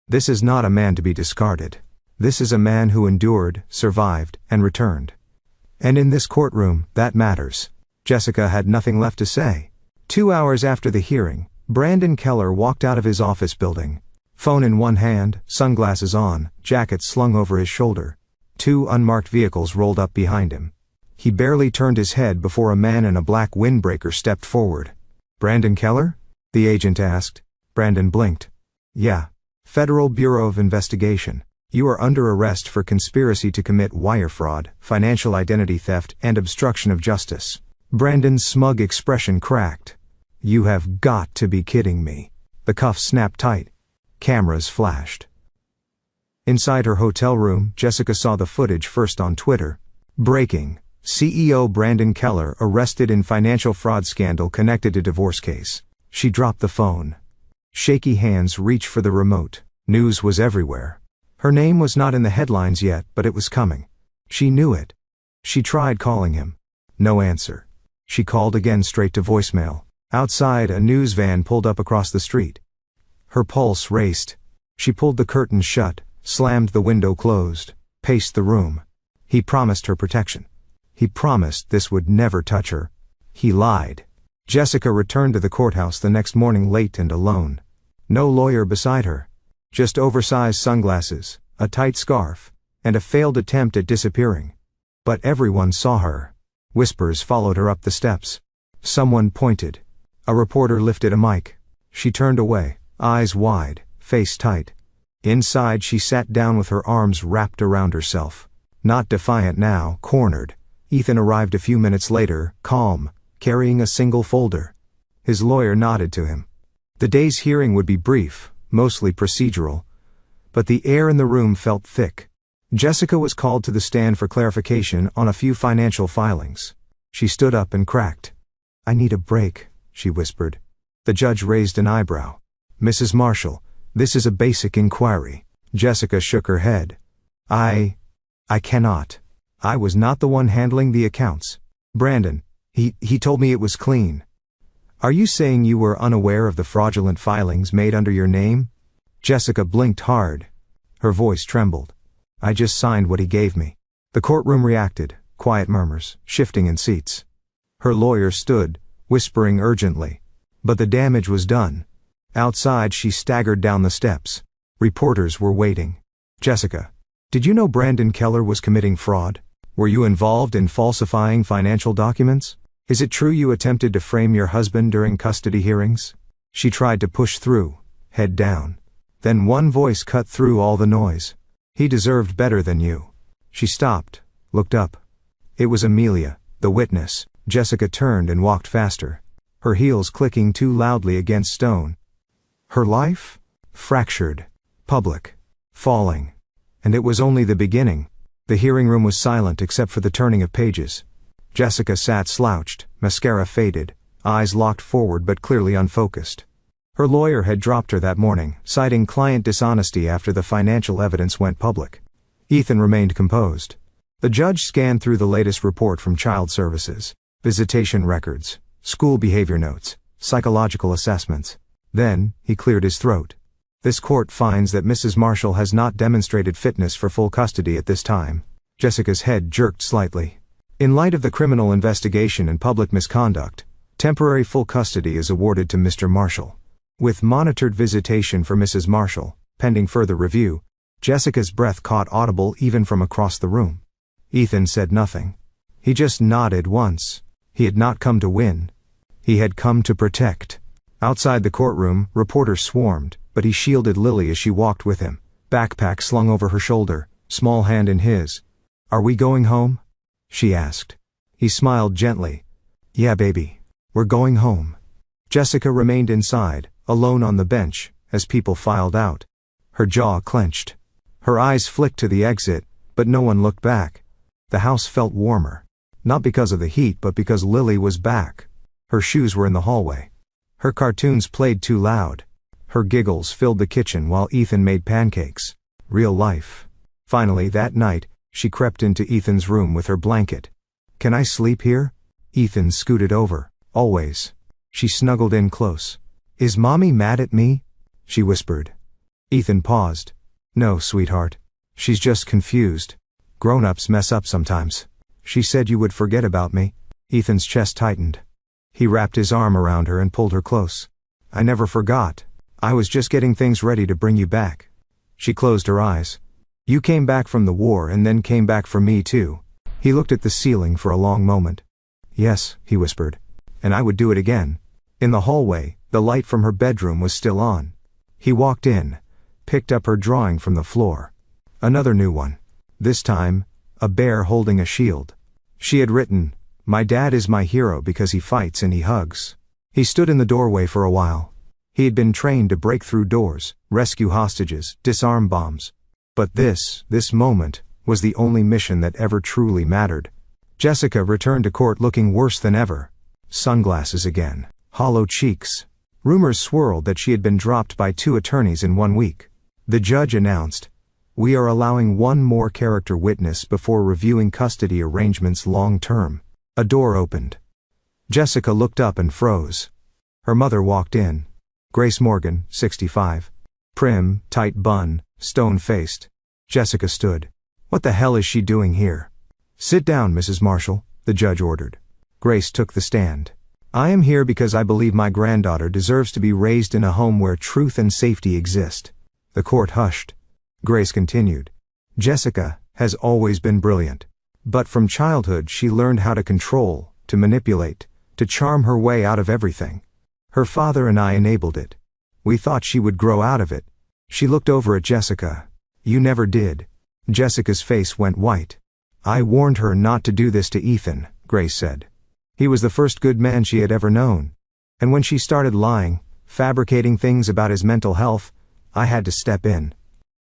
This is not a man to be discarded. This is a man who endured, survived, and returned. And in this courtroom, that matters." Jessica had nothing left to say. 2 hours after the hearing, Brandon Keller walked out of his office building. Phone in one hand, sunglasses on, jacket slung over his shoulder. 2 unmarked vehicles rolled up behind him. He barely turned his head before a man in a black windbreaker stepped forward. "Brandon Keller?" the agent asked. Brandon blinked. "Yeah. Federal Bureau of Investigation. You are under arrest for conspiracy to commit wire fraud, financial identity theft, and obstruction of justice." Brandon's smug expression cracked. "You have got to be kidding me." The cuffs snapped tight. Cameras flashed. Inside her hotel room, Jessica saw the footage first on Twitter. Breaking: CEO Brandon Keller arrested in financial fraud scandal connected to divorce case. She dropped the phone. Shaky hands reached for the remote. News was everywhere. Her name was not in the headlines yet, but it was coming. She knew it. She tried calling him. No answer. She called again straight to voicemail. Outside, a news van pulled up across the street. Her pulse raced. She pulled the curtains shut, slammed the window closed, paced the room. He promised her protection. He promised this would never touch her. He lied. Jessica returned to the courthouse the next morning late and alone. No lawyer beside her. Just oversized sunglasses, a tight scarf, and a failed attempt at disappearing. But everyone saw her. Whispers followed her up the steps. Someone pointed. A reporter lifted a mic. She turned away, eyes wide, face tight. Inside, she sat down with her arms wrapped around herself. Not defiant now, cornered. Ethan arrived a few minutes later, calm, carrying a single folder. His lawyer nodded to him. The day's hearing would be brief, mostly procedural. But the air in the room felt thick. Jessica was called to the stand for clarification on a few financial filings. She stood up and cracked. "I need a break," she whispered. The judge raised an eyebrow. "Mrs. Marshall, this is a basic inquiry." Jessica shook her head. I cannot. I was not the one handling the accounts. Brandon, he told me it was clean." "Are you saying you were unaware of the fraudulent filings made under your name?" Jessica blinked hard. Her voice trembled. "I just signed what he gave me." The courtroom reacted, quiet murmurs, shifting in seats. Her lawyer stood, whispering urgently. But the damage was done. Outside, she staggered down the steps. Reporters were waiting. "Jessica, did you know Brandon Keller was committing fraud? Were you involved in falsifying financial documents? Is it true you attempted to frame your husband during custody hearings?" She tried to push through, head down. Then one voice cut through all the noise. "He deserved better than you." She stopped, looked up. It was Amelia, the witness. Jessica turned and walked faster, her heels clicking too loudly against stone. Her life? Fractured, public, falling. And it was only the beginning. The hearing room was silent except for the turning of pages. Jessica sat slouched, mascara faded, eyes locked forward but clearly unfocused. Her lawyer had dropped her that morning, citing client dishonesty after the financial evidence went public. Ethan remained composed. The judge scanned through the latest report from Child Services, visitation records, school behavior notes, psychological assessments. Then, he cleared his throat. "This court finds that Mrs. Marshall has not demonstrated fitness for full custody at this time." Jessica's head jerked slightly. In light of the criminal investigation and public misconduct, temporary full custody is awarded to Mr. Marshall. With monitored visitation for Mrs. Marshall, pending further review, Jessica's breath caught audible even from across the room. Ethan said nothing. He just nodded once. He had not come to win. He had come to protect. Outside the courtroom, reporters swarmed, but he shielded Lily as she walked with him, backpack slung over her shoulder, small hand in his. "Are we going home?" she asked. He smiled gently. "Yeah, baby. We're going home." Jessica remained inside, alone on the bench, as people filed out. Her jaw clenched. Her eyes flicked to the exit, but no one looked back. The house felt warmer. Not because of the heat, but because Lily was back. Her shoes were in the hallway. Her cartoons played too loud. Her giggles filled the kitchen while Ethan made pancakes. Real life. Finally, that night, she crept into Ethan's room with her blanket. "Can I sleep here?" Ethan scooted over. "Always." She snuggled in close. "Is Mommy mad at me?" she whispered. Ethan paused. "No, sweetheart. She's just confused. Grown-ups mess up sometimes. She said you would forget about me." Ethan's chest tightened. He wrapped his arm around her and pulled her close. "I never forgot. I was just getting things ready to bring you back." She closed her eyes. You came back from the war and then came back for me too. He looked at the ceiling for a long moment. Yes, he whispered. And I would do it again. In the hallway, the light from her bedroom was still on. He walked in, picked up her drawing from the floor. Another new one. This time, a bear holding a shield. She had written, "My dad is my hero because he fights and he hugs." He stood in the doorway for a while. He had been trained to break through doors, rescue hostages, disarm bombs. But this moment, was the only mission that ever truly mattered. Jessica returned to court looking worse than ever. Sunglasses again. Hollow cheeks. Rumors swirled that she had been dropped by 2 attorneys in 1 week. The judge announced, "We are allowing one more character witness before reviewing custody arrangements long term." A door opened. Jessica looked up and froze. Her mother walked in. Grace Morgan, 65. Prim, tight bun, stone-faced. Jessica stood. "What the hell is she doing here?" "Sit down, Mrs. Marshall," the judge ordered. Grace took the stand. "I am here because I believe my granddaughter deserves to be raised in a home where truth and safety exist." The court hushed. Grace continued. "Jessica has always been brilliant. But from childhood she learned how to control, to manipulate, to charm her way out of everything. Her father and I enabled it. We thought she would grow out of it." She looked over at Jessica. "You never did." Jessica's face went white. "I warned her not to do this to Ethan," Grace said. "He was the first good man she had ever known. And when she started lying, fabricating things about his mental health, I had to step in."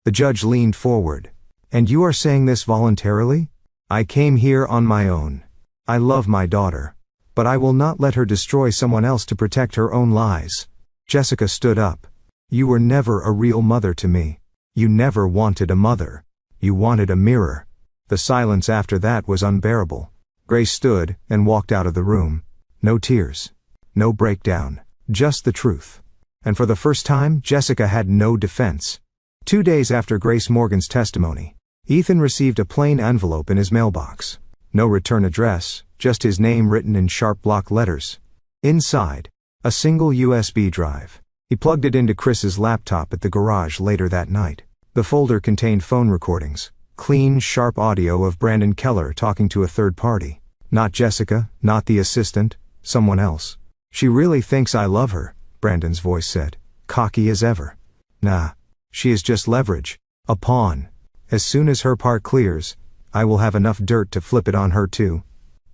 The judge leaned forward. "And you are saying this voluntarily?" "I came here on my own. I love my daughter. But I will not let her destroy someone else to protect her own lies." Jessica stood up. "You were never a real mother to me. You never wanted a mother. You wanted a mirror." The silence after that was unbearable. Grace stood and walked out of the room. No tears. No breakdown. Just the truth. And for the first time, Jessica had no defense. 2 days after Grace Morgan's testimony, Ethan received a plain envelope in his mailbox. No return address, just his name written in sharp block letters. Inside, a single USB drive. He plugged it into Chris's laptop at the garage later that night. The folder contained phone recordings. Clean, sharp audio of Brandon Keller talking to a third party. Not Jessica, not the assistant, someone else. "She really thinks I love her," Brandon's voice said. Cocky as ever. "Nah. She is just leverage. A pawn. As soon as her part clears, I will have enough dirt to flip it on her too.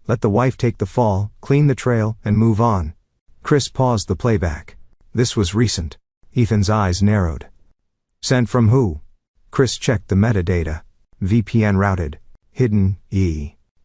Let the wife take the fall, clean the trail, and move on." Chris paused the playback. This was recent. Ethan's eyes narrowed. "Sent from who?" Chris checked the metadata. VPN routed. Hidden,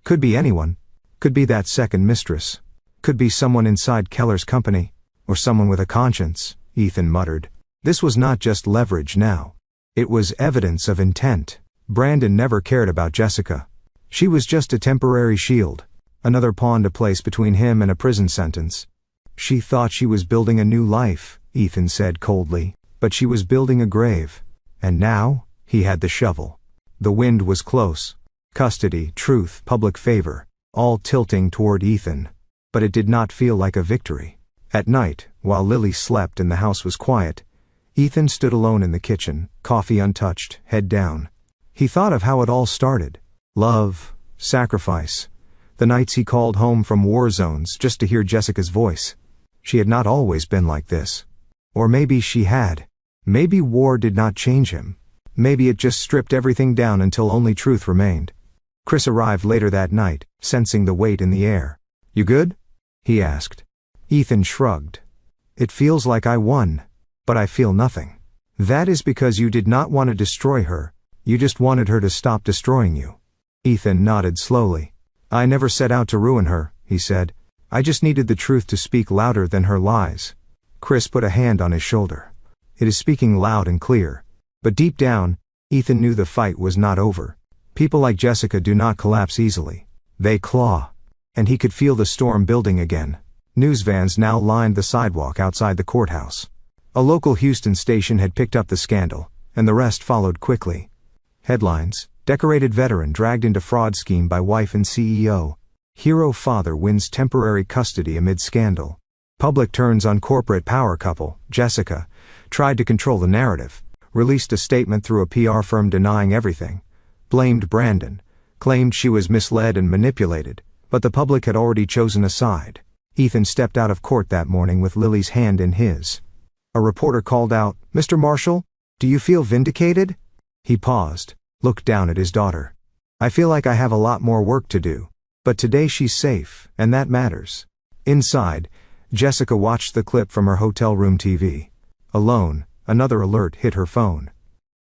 Could be anyone. Could be that second mistress. Could be someone inside Keller's company. Or someone with a conscience, Ethan muttered. This was not just leverage now. It was evidence of intent. Brandon never cared about Jessica. She was just a temporary shield. Another pawn to place between him and a prison sentence. "She thought she was building a new life," Ethan said coldly. "But she was building a grave. And now, he had the shovel." The wind was close. Custody, truth, public favor, all tilting toward Ethan. But it did not feel like a victory. At night, while Lily slept and the house was quiet, Ethan stood alone in the kitchen, coffee untouched, head down. He thought of how it all started. Love, sacrifice. The nights he called home from war zones just to hear Jessica's voice. She had not always been like this. Or maybe she had. Maybe war did not change him. Maybe it just stripped everything down until only truth remained. Chris arrived later that night, sensing the weight in the air. "You good?" he asked. Ethan shrugged. "It feels like I won. But I feel nothing." "That is because you did not want to destroy her. You just wanted her to stop destroying you." Ethan nodded slowly. "I never set out to ruin her," he said. "I just needed the truth to speak louder than her lies." Chris put a hand on his shoulder. "It is speaking loud and clear." But deep down, Ethan knew the fight was not over. People like Jessica do not collapse easily. They claw. And he could feel the storm building again. News vans now lined the sidewalk outside the courthouse. A local Houston station had picked up the scandal, and the rest followed quickly. Headlines: decorated veteran dragged into fraud scheme by wife and CEO. Hero father wins temporary custody amid scandal. Public turns on corporate power couple, Jessica, tried to control the narrative. released a statement through a PR firm denying everything, blamed Brandon, claimed she was misled and manipulated, but the public had already chosen a side. Ethan stepped out of court that morning with Lily's hand in his. A reporter called out, "Mr. Marshall, do you feel vindicated?" He paused, looked down at his daughter. "I feel like I have a lot more work to do. But today she's safe, and that matters." Inside, Jessica watched the clip from her hotel room TV. Alone, another alert hit her phone.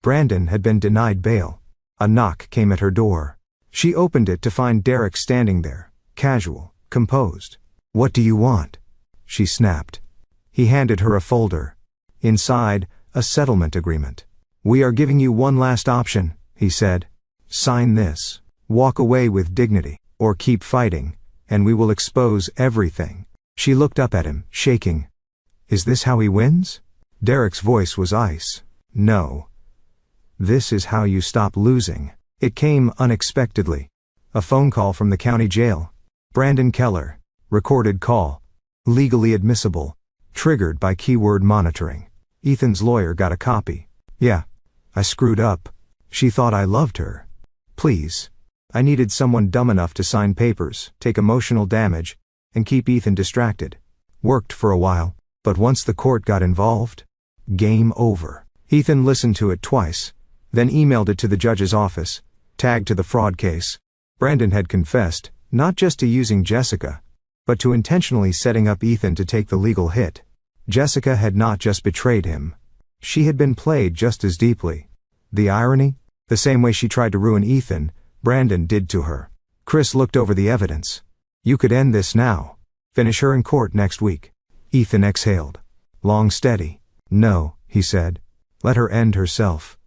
Brandon had been denied bail. A knock came at her door. She opened it to find Derek standing there, casual, composed. "What do you want?" she snapped. He handed her a folder. Inside, a settlement agreement. "We are giving you one last option," he said. "Sign this. Walk away with dignity, or keep fighting, and we will expose everything." She looked up at him, shaking. "Is this how he wins?" Derek's voice was ice. "No. This is how you stop losing." It came unexpectedly. A phone call from the county jail. Brandon Keller. Recorded call. Legally admissible. Triggered by keyword monitoring. Ethan's lawyer got a copy. "Yeah. I screwed up. She thought I loved her. Please. I needed someone dumb enough to sign papers, take emotional damage, and keep Ethan distracted. Worked for a while, but once the court got involved, game over." Ethan listened to it twice, then emailed it to the judge's office, tagged to the fraud case. Brandon had confessed, not just to using Jessica, but to intentionally setting up Ethan to take the legal hit. Jessica had not just betrayed him. She had been played just as deeply. The irony? The same way she tried to ruin Ethan, Brandon did to her. Chris looked over the evidence. "You could end this now. Finish her in court next week." Ethan exhaled. Long steady. "No," he said. "Let her end herself."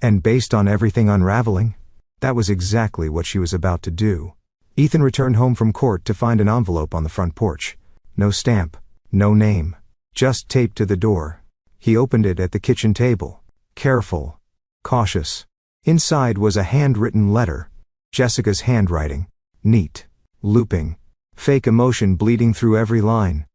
And based on everything unraveling, that was exactly what she was about to do. Ethan returned home from court to find an envelope on the front porch. No stamp, no name, just taped to the door. He opened it at the kitchen table. Careful, cautious. Inside was a handwritten letter. Jessica's handwriting. Neat, looping, fake emotion bleeding through every line.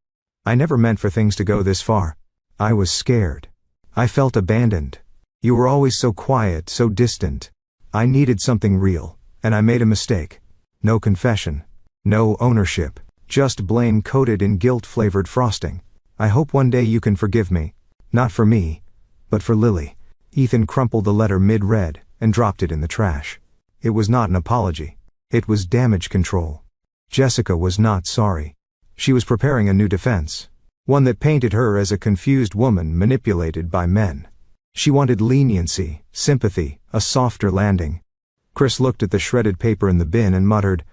"I never meant for things to go this far. I was scared. I felt abandoned. You were always so quiet, so distant. I needed something real, and I made a mistake. No confession. No ownership. Just blame coated in guilt-flavored frosting. I hope one day you can forgive me. Not for me, but for Lily." Ethan crumpled the letter mid-read and dropped it in the trash. It was not an apology. It was damage control. Jessica was not sorry. She was preparing a new defense. One that painted her as a confused woman manipulated by men. She wanted leniency, sympathy, a softer landing. Chris looked at the shredded paper in the bin and muttered,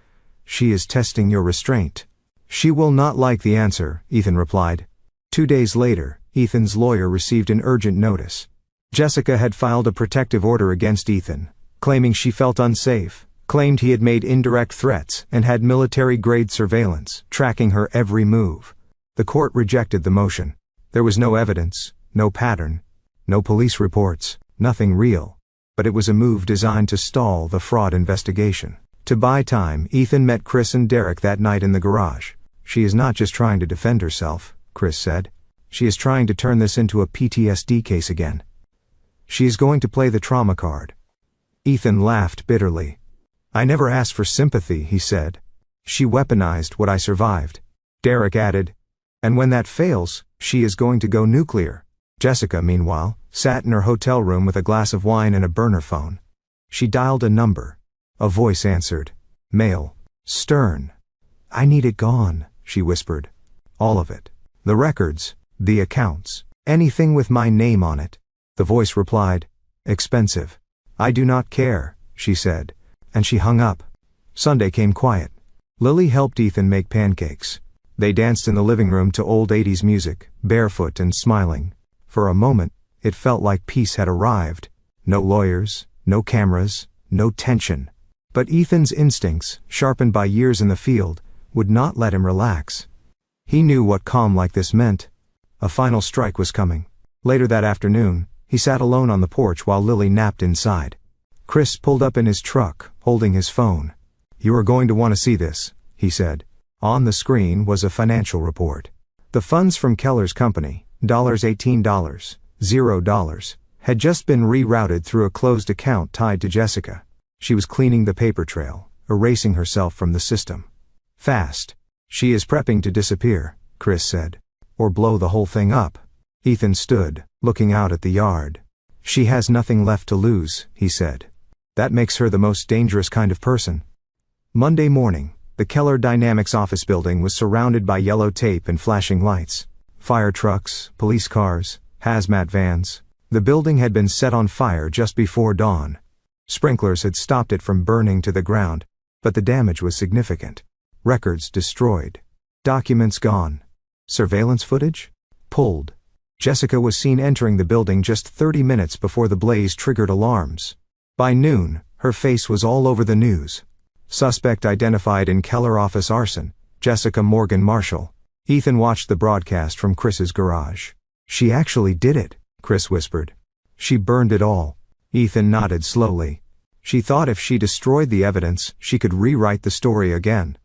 "She is testing your restraint." "She will not like the answer," Ethan replied. 2 days later, Ethan's lawyer received an urgent notice. Jessica had filed a protective order against Ethan, claiming she felt unsafe, claimed he had made indirect threats, and had military-grade surveillance, tracking her every move. The court rejected the motion. There was no evidence, no pattern, no police reports, nothing real. But it was a move designed to stall the fraud investigation. To buy time, Ethan met Chris and Derek that night in the garage. "She is not just trying to defend herself," Chris said. "She is trying to turn this into a PTSD case again. She is going to play the trauma card." Ethan laughed bitterly. "I never asked for sympathy," he said. "She weaponized what I survived." Derek added, "And when that fails, she is going to go nuclear." Jessica, meanwhile, sat in her hotel room with a glass of wine and a burner phone. She dialed a number. A voice answered. Male. Stern. "I need it gone," she whispered. "All of it. The records, the accounts, anything with my name on it." The voice replied. "Expensive." "I do not care," she said, and she hung up. Sunday came quiet. Lily helped Ethan make pancakes. They danced in the living room to old 80s music, barefoot and smiling. For a moment, it felt like peace had arrived. No lawyers, no cameras, no tension. But Ethan's instincts, sharpened by years in the field, would not let him relax. He knew what calm like this meant. A final strike was coming. Later that afternoon, he sat alone on the porch while Lily napped inside. Chris pulled up in his truck, holding his phone. "You are going to want to see this," he said. On the screen was a financial report. The funds from Keller's company, $18, $0, had just been rerouted through a closed account tied to Jessica. She was cleaning the paper trail, erasing herself from the system. Fast. She is prepping to disappear, Chris said. Or blow the whole thing up. Ethan stood, looking out at the yard. She has nothing left to lose, he said. That makes her the most dangerous kind of person. Monday morning, the Keller Dynamics office building was surrounded by yellow tape and flashing lights. Fire trucks, police cars, hazmat vans. The building had been set on fire just before dawn. Sprinklers had stopped it from burning to the ground, but the damage was significant. Records destroyed. Documents gone. Surveillance footage? Pulled. Jessica was seen entering the building just 30 minutes before the blaze triggered alarms. By noon, her face was all over the news. Suspect identified in Keller office arson, Jessica Morgan Marshall. Ethan watched the broadcast from Chris's garage. She actually did it, Chris whispered. She burned it all. Ethan nodded slowly. She thought if she destroyed the evidence, she could rewrite the story again.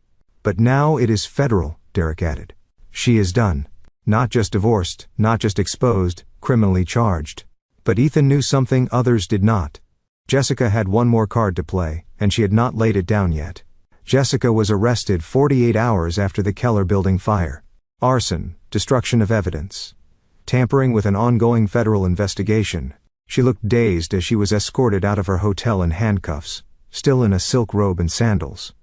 But now it is federal, Derek added. She is done. Not just divorced, not just exposed, criminally charged. But Ethan knew something others did not. Jessica had one more card to play, and she had not laid it down yet. Jessica was arrested 48 hours after the Keller building fire. Arson, destruction of evidence. Tampering with an ongoing federal investigation. She looked dazed as she was escorted out of her hotel in handcuffs, still in a silk robe and sandals.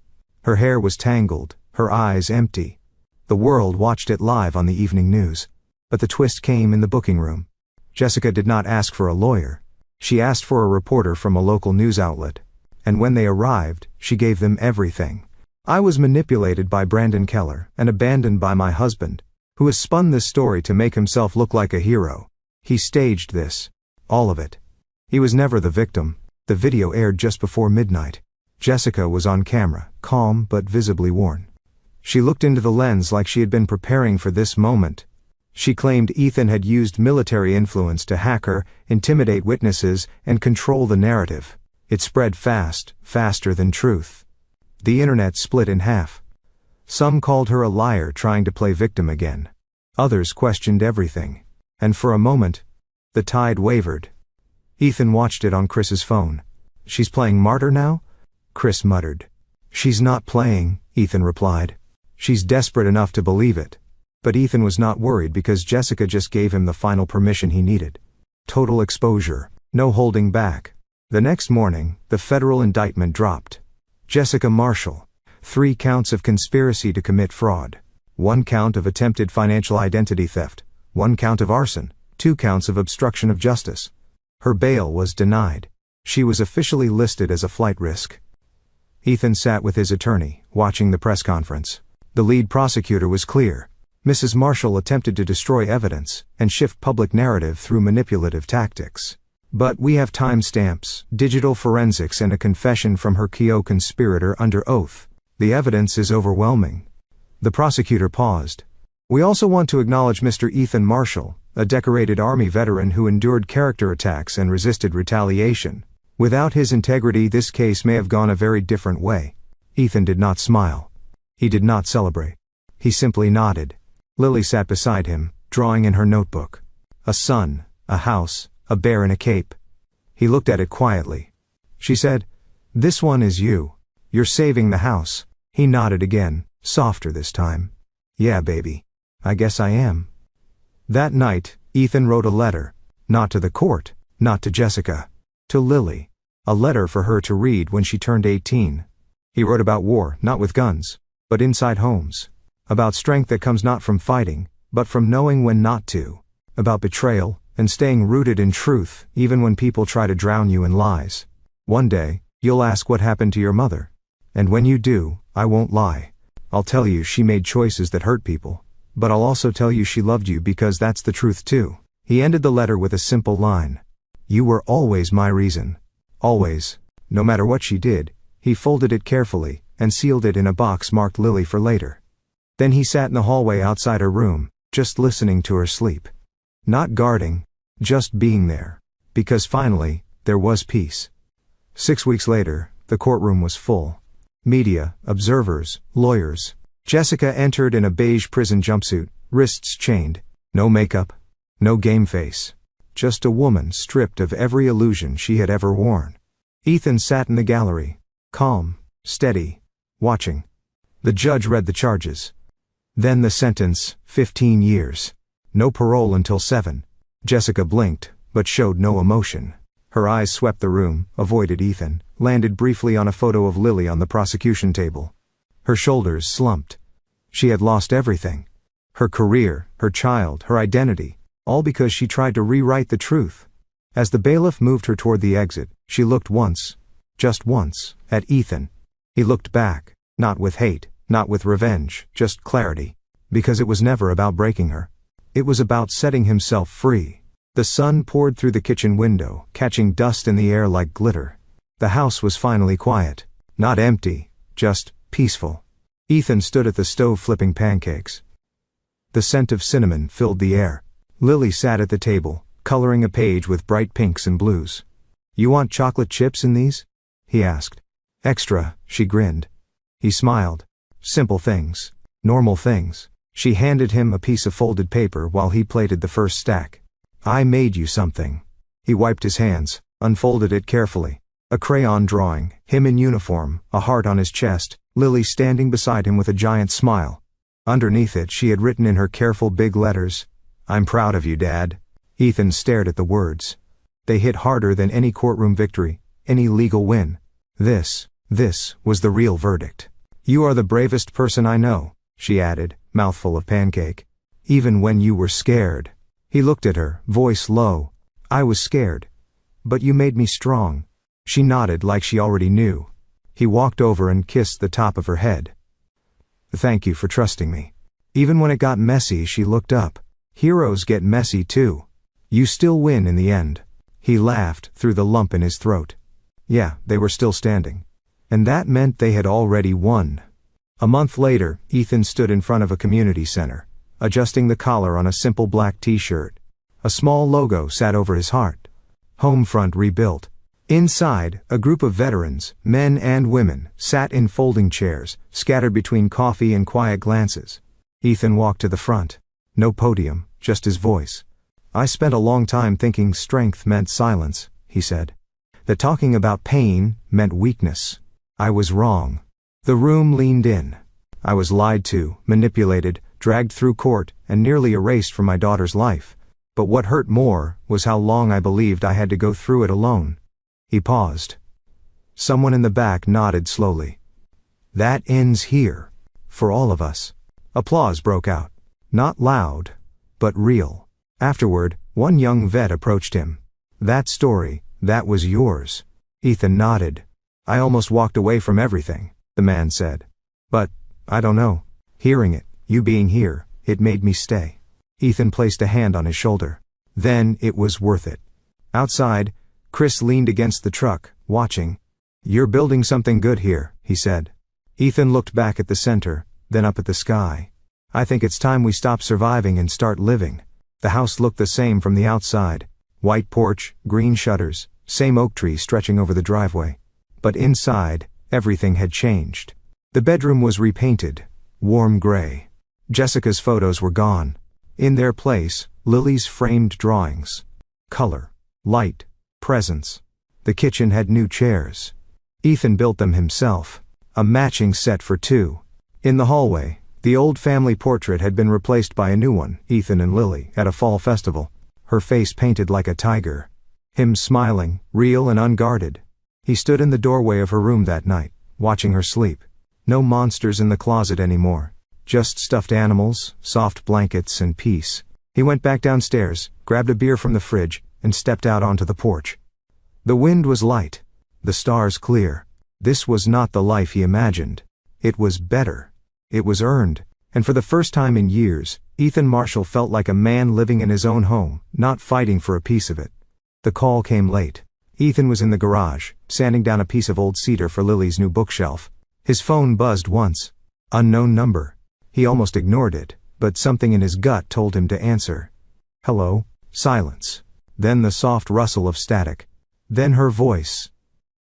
Her hair was tangled, her eyes empty. The world watched it live on the evening news. But the twist came in the booking room. Jessica did not ask for a lawyer. She asked for a reporter from a local news outlet. And when they arrived, she gave them everything. I was manipulated by Brandon Keller and abandoned by my husband, who has spun this story to make himself look like a hero. He staged this. All of it. He was never the victim. The video aired just before midnight. Jessica was on camera, calm but visibly worn. She looked into the lens like she had been preparing for this moment. She claimed Ethan had used military influence to hack her, intimidate witnesses, and control the narrative. It spread fast, faster than truth. The internet split in half. Some called her a liar trying to play victim again. Others questioned everything. And for a moment, the tide wavered. Ethan watched it on Chris's phone. She's playing martyr now? Chris muttered. She's not playing, Ethan replied. She's desperate enough to believe it. But Ethan was not worried because Jessica just gave him the final permission he needed. Total exposure. No holding back. The next morning, the federal indictment dropped. Jessica Marshall. 3 counts of conspiracy to commit fraud. 1 count of attempted financial identity theft. 1 count of arson. 2 counts of obstruction of justice. Her bail was denied. She was officially listed as a flight risk. Ethan sat with his attorney, watching the press conference. The lead prosecutor was clear. Mrs. Marshall attempted to destroy evidence and shift public narrative through manipulative tactics. But we have timestamps, digital forensics, and a confession from her co-conspirator under oath. The evidence is overwhelming. The prosecutor paused. We also want to acknowledge Mr. Ethan Marshall, a decorated Army veteran who endured character attacks and resisted retaliation. Without his integrity, this case may have gone a very different way. Ethan did not smile. He did not celebrate. He simply nodded. Lily sat beside him, drawing in her notebook. A sun, a house, a bear in a cape. He looked at it quietly. She said, "This one is you. You're saving the house." He nodded again, softer this time. "Yeah, baby. I guess I am." That night, Ethan wrote a letter. Not to the court, not to Jessica. To Lily. A letter for her to read when she turned 18. He wrote about war, not with guns, but inside homes. About strength that comes not from fighting, but from knowing when not to. About betrayal, and staying rooted in truth, even when people try to drown you in lies. One day, you'll ask what happened to your mother. And when you do, I won't lie. I'll tell you she made choices that hurt people. But I'll also tell you she loved you because that's the truth too. He ended the letter with a simple line. You were always my reason. Always. No matter what she did. He folded it carefully, and sealed it in a box marked Lily for later. Then he sat in the hallway outside her room, just listening to her sleep. Not guarding, just being there. Because finally, there was peace. 6 weeks later, the courtroom was full. Media, observers, lawyers. Jessica entered in a beige prison jumpsuit, wrists chained. No makeup. No game face. just a woman stripped of every illusion she had ever worn. Ethan sat in the gallery, calm, steady, watching. The judge read the charges. Then the sentence, 15 years. No parole until 7. Jessica blinked, but showed no emotion. Her eyes swept the room, avoided Ethan, landed briefly on a photo of Lily on the prosecution table. Her shoulders slumped. She had lost everything. Her career, her child, her identity, all because she tried to rewrite the truth. As the bailiff moved her toward the exit, she looked once, just once, at Ethan. He looked back, not with hate, not with revenge, just clarity. Because it was never about breaking her. It was about setting himself free. The sun poured through the kitchen window, catching dust in the air like glitter. The house was finally quiet. Not empty, just peaceful. Ethan stood at the stove flipping pancakes. The scent of cinnamon filled the air. Lily sat at the table, coloring a page with bright pinks and blues. "You want chocolate chips in these?" he asked. "Extra," she grinned. He smiled. Simple things. Normal things. She handed him a piece of folded paper while he plaited the first stack. "I made you something." He wiped his hands, unfolded it carefully. A crayon drawing, him in uniform, a heart on his chest, Lily standing beside him with a giant smile. Underneath it she had written in her careful big letters, "I'm proud of you, Dad." Ethan stared at the words. They hit harder than any courtroom victory, any legal win. This was the real verdict. "You are the bravest person I know," she added, mouthful of pancake. "Even when you were scared." He looked at her, voice low. "I was scared. But you made me strong." She nodded like she already knew. He walked over and kissed the top of her head. "Thank you for trusting me." Even when it got messy, she looked up. "Heroes get messy too. You still win in the end." He laughed through the lump in his throat. Yeah, they were still standing. And that meant they had already won. A month later, Ethan stood in front of a community center, adjusting the collar on a simple black t-shirt. A small logo sat over his heart. Homefront rebuilt. Inside, a group of veterans, men and women, sat in folding chairs, scattered between coffee and quiet glances. Ethan walked to the front. No podium, just his voice. "I spent a long time thinking strength meant silence," he said. "That talking about pain meant weakness. I was wrong." The room leaned in. "I was lied to, manipulated, dragged through court, and nearly erased from my daughter's life. But what hurt more was how long I believed I had to go through it alone." He paused. Someone in the back nodded slowly. "That ends here. For all of us." Applause broke out. Not loud, but real. Afterward, one young vet approached him. "That story, that was yours." Ethan nodded. "I almost walked away from everything," the man said. "But, I don't know. Hearing it, you being here, it made me stay." Ethan placed a hand on his shoulder. "Then it was worth it." Outside, Chris leaned against the truck, watching. "You're building something good here," he said. Ethan looked back at the center, then up at the sky. "I think it's time we stop surviving and start living." The house looked the same from the outside. White porch, green shutters, same oak tree stretching over the driveway. But inside, everything had changed. The bedroom was repainted, warm gray. Jessica's photos were gone. In their place, Lily's framed drawings. Color, light, presence. The kitchen had new chairs. Ethan built them himself. A matching set for two. In the hallway, the old family portrait had been replaced by a new one, Ethan and Lily, at a fall festival. Her face painted like a tiger. Him smiling, real and unguarded. He stood in the doorway of her room that night, watching her sleep. No monsters in the closet anymore. Just stuffed animals, soft blankets, and peace. He went back downstairs, grabbed a beer from the fridge, and stepped out onto the porch. The wind was light. The stars clear. This was not the life he imagined. It was better. It was earned. And for the first time in years, Ethan Marshall felt like a man living in his own home, not fighting for a piece of it. The call came late. Ethan was in the garage, sanding down a piece of old cedar for Lily's new bookshelf. His phone buzzed once. Unknown number. He almost ignored it, but something in his gut told him to answer. "Hello?" Silence. Then the soft rustle of static. Then her voice.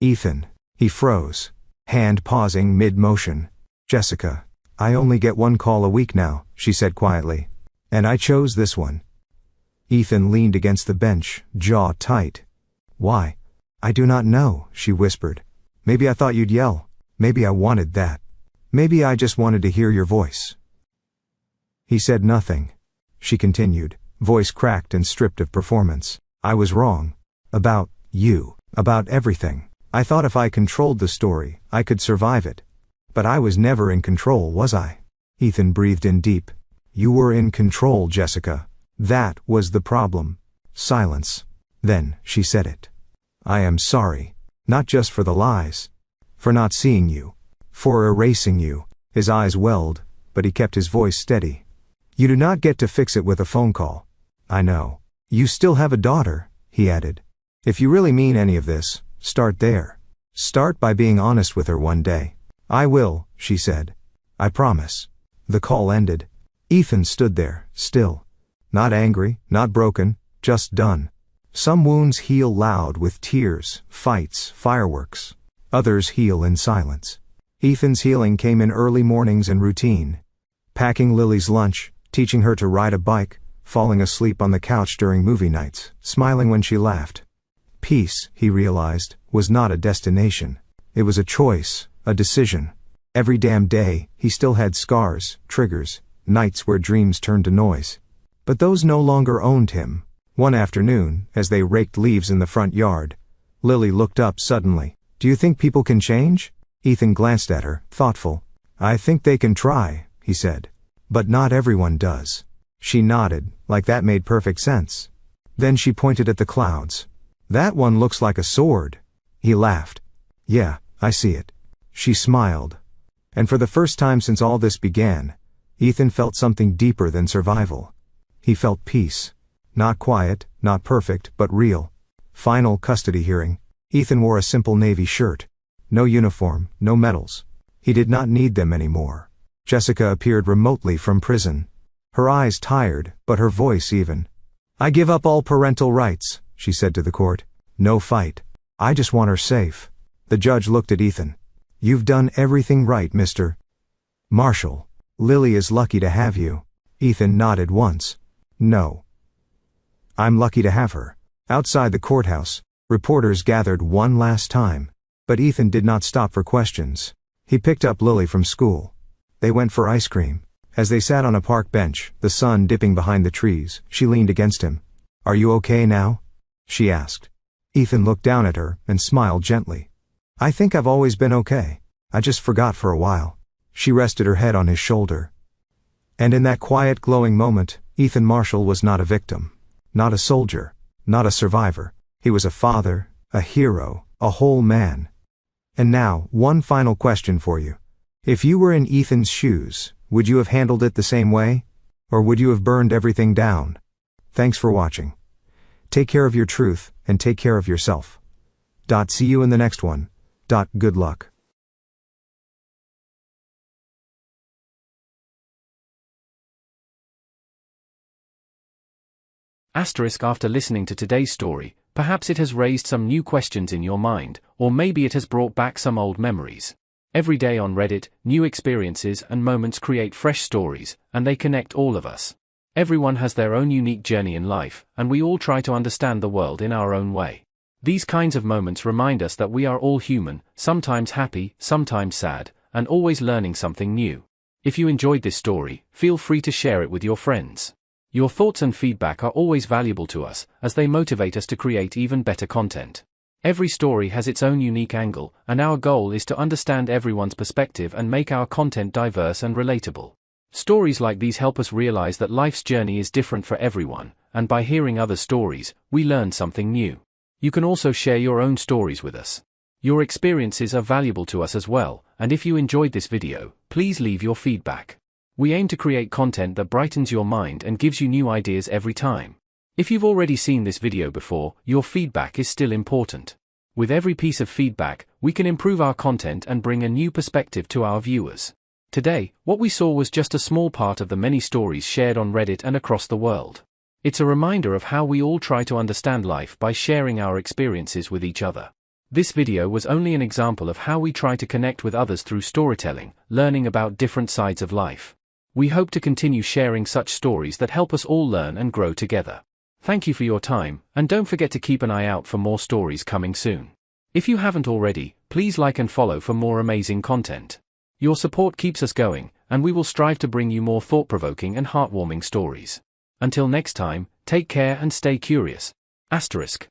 "Ethan." He froze, hand pausing mid-motion. "Jessica, I only get one call a week now," she said quietly. "And I chose this one." Ethan leaned against the bench, jaw tight. Why? I do not know, she whispered. Maybe I thought you'd yell. Maybe I wanted that. Maybe I just wanted to hear your voice. He said nothing. She continued, voice cracked and stripped of performance. I was wrong. About you. About everything. I thought if I controlled the story, I could survive it. But I was never in control, was I? Ethan breathed in deep. You were in control, Jessica. That was the problem. Silence. Then, she said it. I am sorry. Not just for the lies. For not seeing you. For erasing you. His eyes welled, but he kept his voice steady. You do not get to fix it with a phone call. I know. You still have a daughter, he added. If you really mean any of this, start there. Start by being honest with her one day. I will, she said. I promise. The call ended. Ethan stood there, still. Not angry, not broken, just done. Some wounds heal loud with tears, fights, fireworks. Others heal in silence. Ethan's healing came in early mornings and routine. Packing Lily's lunch, teaching her to ride a bike, falling asleep on the couch during movie nights, smiling when she laughed. Peace, he realized, was not a destination. It was a choice, a decision. Every damn day, he still had scars, triggers, nights where dreams turned to noise. But those no longer owned him. One afternoon, as they raked leaves in the front yard, Lily looked up suddenly. Do you think people can change? Ethan glanced at her, thoughtful. I think they can try, he said. But not everyone does. She nodded, like that made perfect sense. Then she pointed at the clouds. That one looks like a sword. He laughed. Yeah, I see it. She smiled. And for the first time since all this began, Ethan felt something deeper than survival. He felt peace. Not quiet, not perfect, but real. Final custody hearing. Ethan wore a simple navy shirt. No uniform, no medals. He did not need them anymore. Jessica appeared remotely from prison. Her eyes tired, but her voice even. I give up all parental rights, she said to the court. No fight. I just want her safe. The judge looked at Ethan. You've done everything right, Mr. Marshall. Lily is lucky to have you. Ethan nodded once. No. I'm lucky to have her. Outside the courthouse, reporters gathered one last time. But Ethan did not stop for questions. He picked up Lily from school. They went for ice cream. As they sat on a park bench, the sun dipping behind the trees, she leaned against him. Are you okay now? She asked. Ethan looked down at her and smiled gently. I think I've always been okay. I just forgot for a while. She rested her head on his shoulder. And in that quiet, glowing moment, Ethan Marshall was not a victim. Not a soldier. Not a survivor. He was a father, a hero, a whole man. And now, one final question for you. If you were in Ethan's shoes, would you have handled it the same way? Or would you have burned everything down? Thanks for watching. Take care of your truth, and take care of yourself. See you in the next one. Good luck. After listening to today's story, perhaps it has raised some new questions in your mind, or maybe it has brought back some old memories. Every day on Reddit, new experiences and moments create fresh stories, and they connect all of us. Everyone has their own unique journey in life, and we all try to understand the world in our own way. These kinds of moments remind us that we are all human, sometimes happy, sometimes sad, and always learning something new. If you enjoyed this story, feel free to share it with your friends. Your thoughts and feedback are always valuable to us, as they motivate us to create even better content. Every story has its own unique angle, and our goal is to understand everyone's perspective and make our content diverse and relatable. Stories like these help us realize that life's journey is different for everyone, and by hearing other stories, we learn something new. You can also share your own stories with us. Your experiences are valuable to us as well, and if you enjoyed this video, please leave your feedback. We aim to create content that brightens your mind and gives you new ideas every time. If you've already seen this video before, your feedback is still important. With every piece of feedback, we can improve our content and bring a new perspective to our viewers. Today, what we saw was just a small part of the many stories shared on Reddit and across the world. It's a reminder of how we all try to understand life by sharing our experiences with each other. This video was only an example of how we try to connect with others through storytelling, learning about different sides of life. We hope to continue sharing such stories that help us all learn and grow together. Thank you for your time, and don't forget to keep an eye out for more stories coming soon. If you haven't already, please like and follow for more amazing content. Your support keeps us going, and we will strive to bring you more thought-provoking and heartwarming stories. Until next time, take care and stay curious. Asterisk.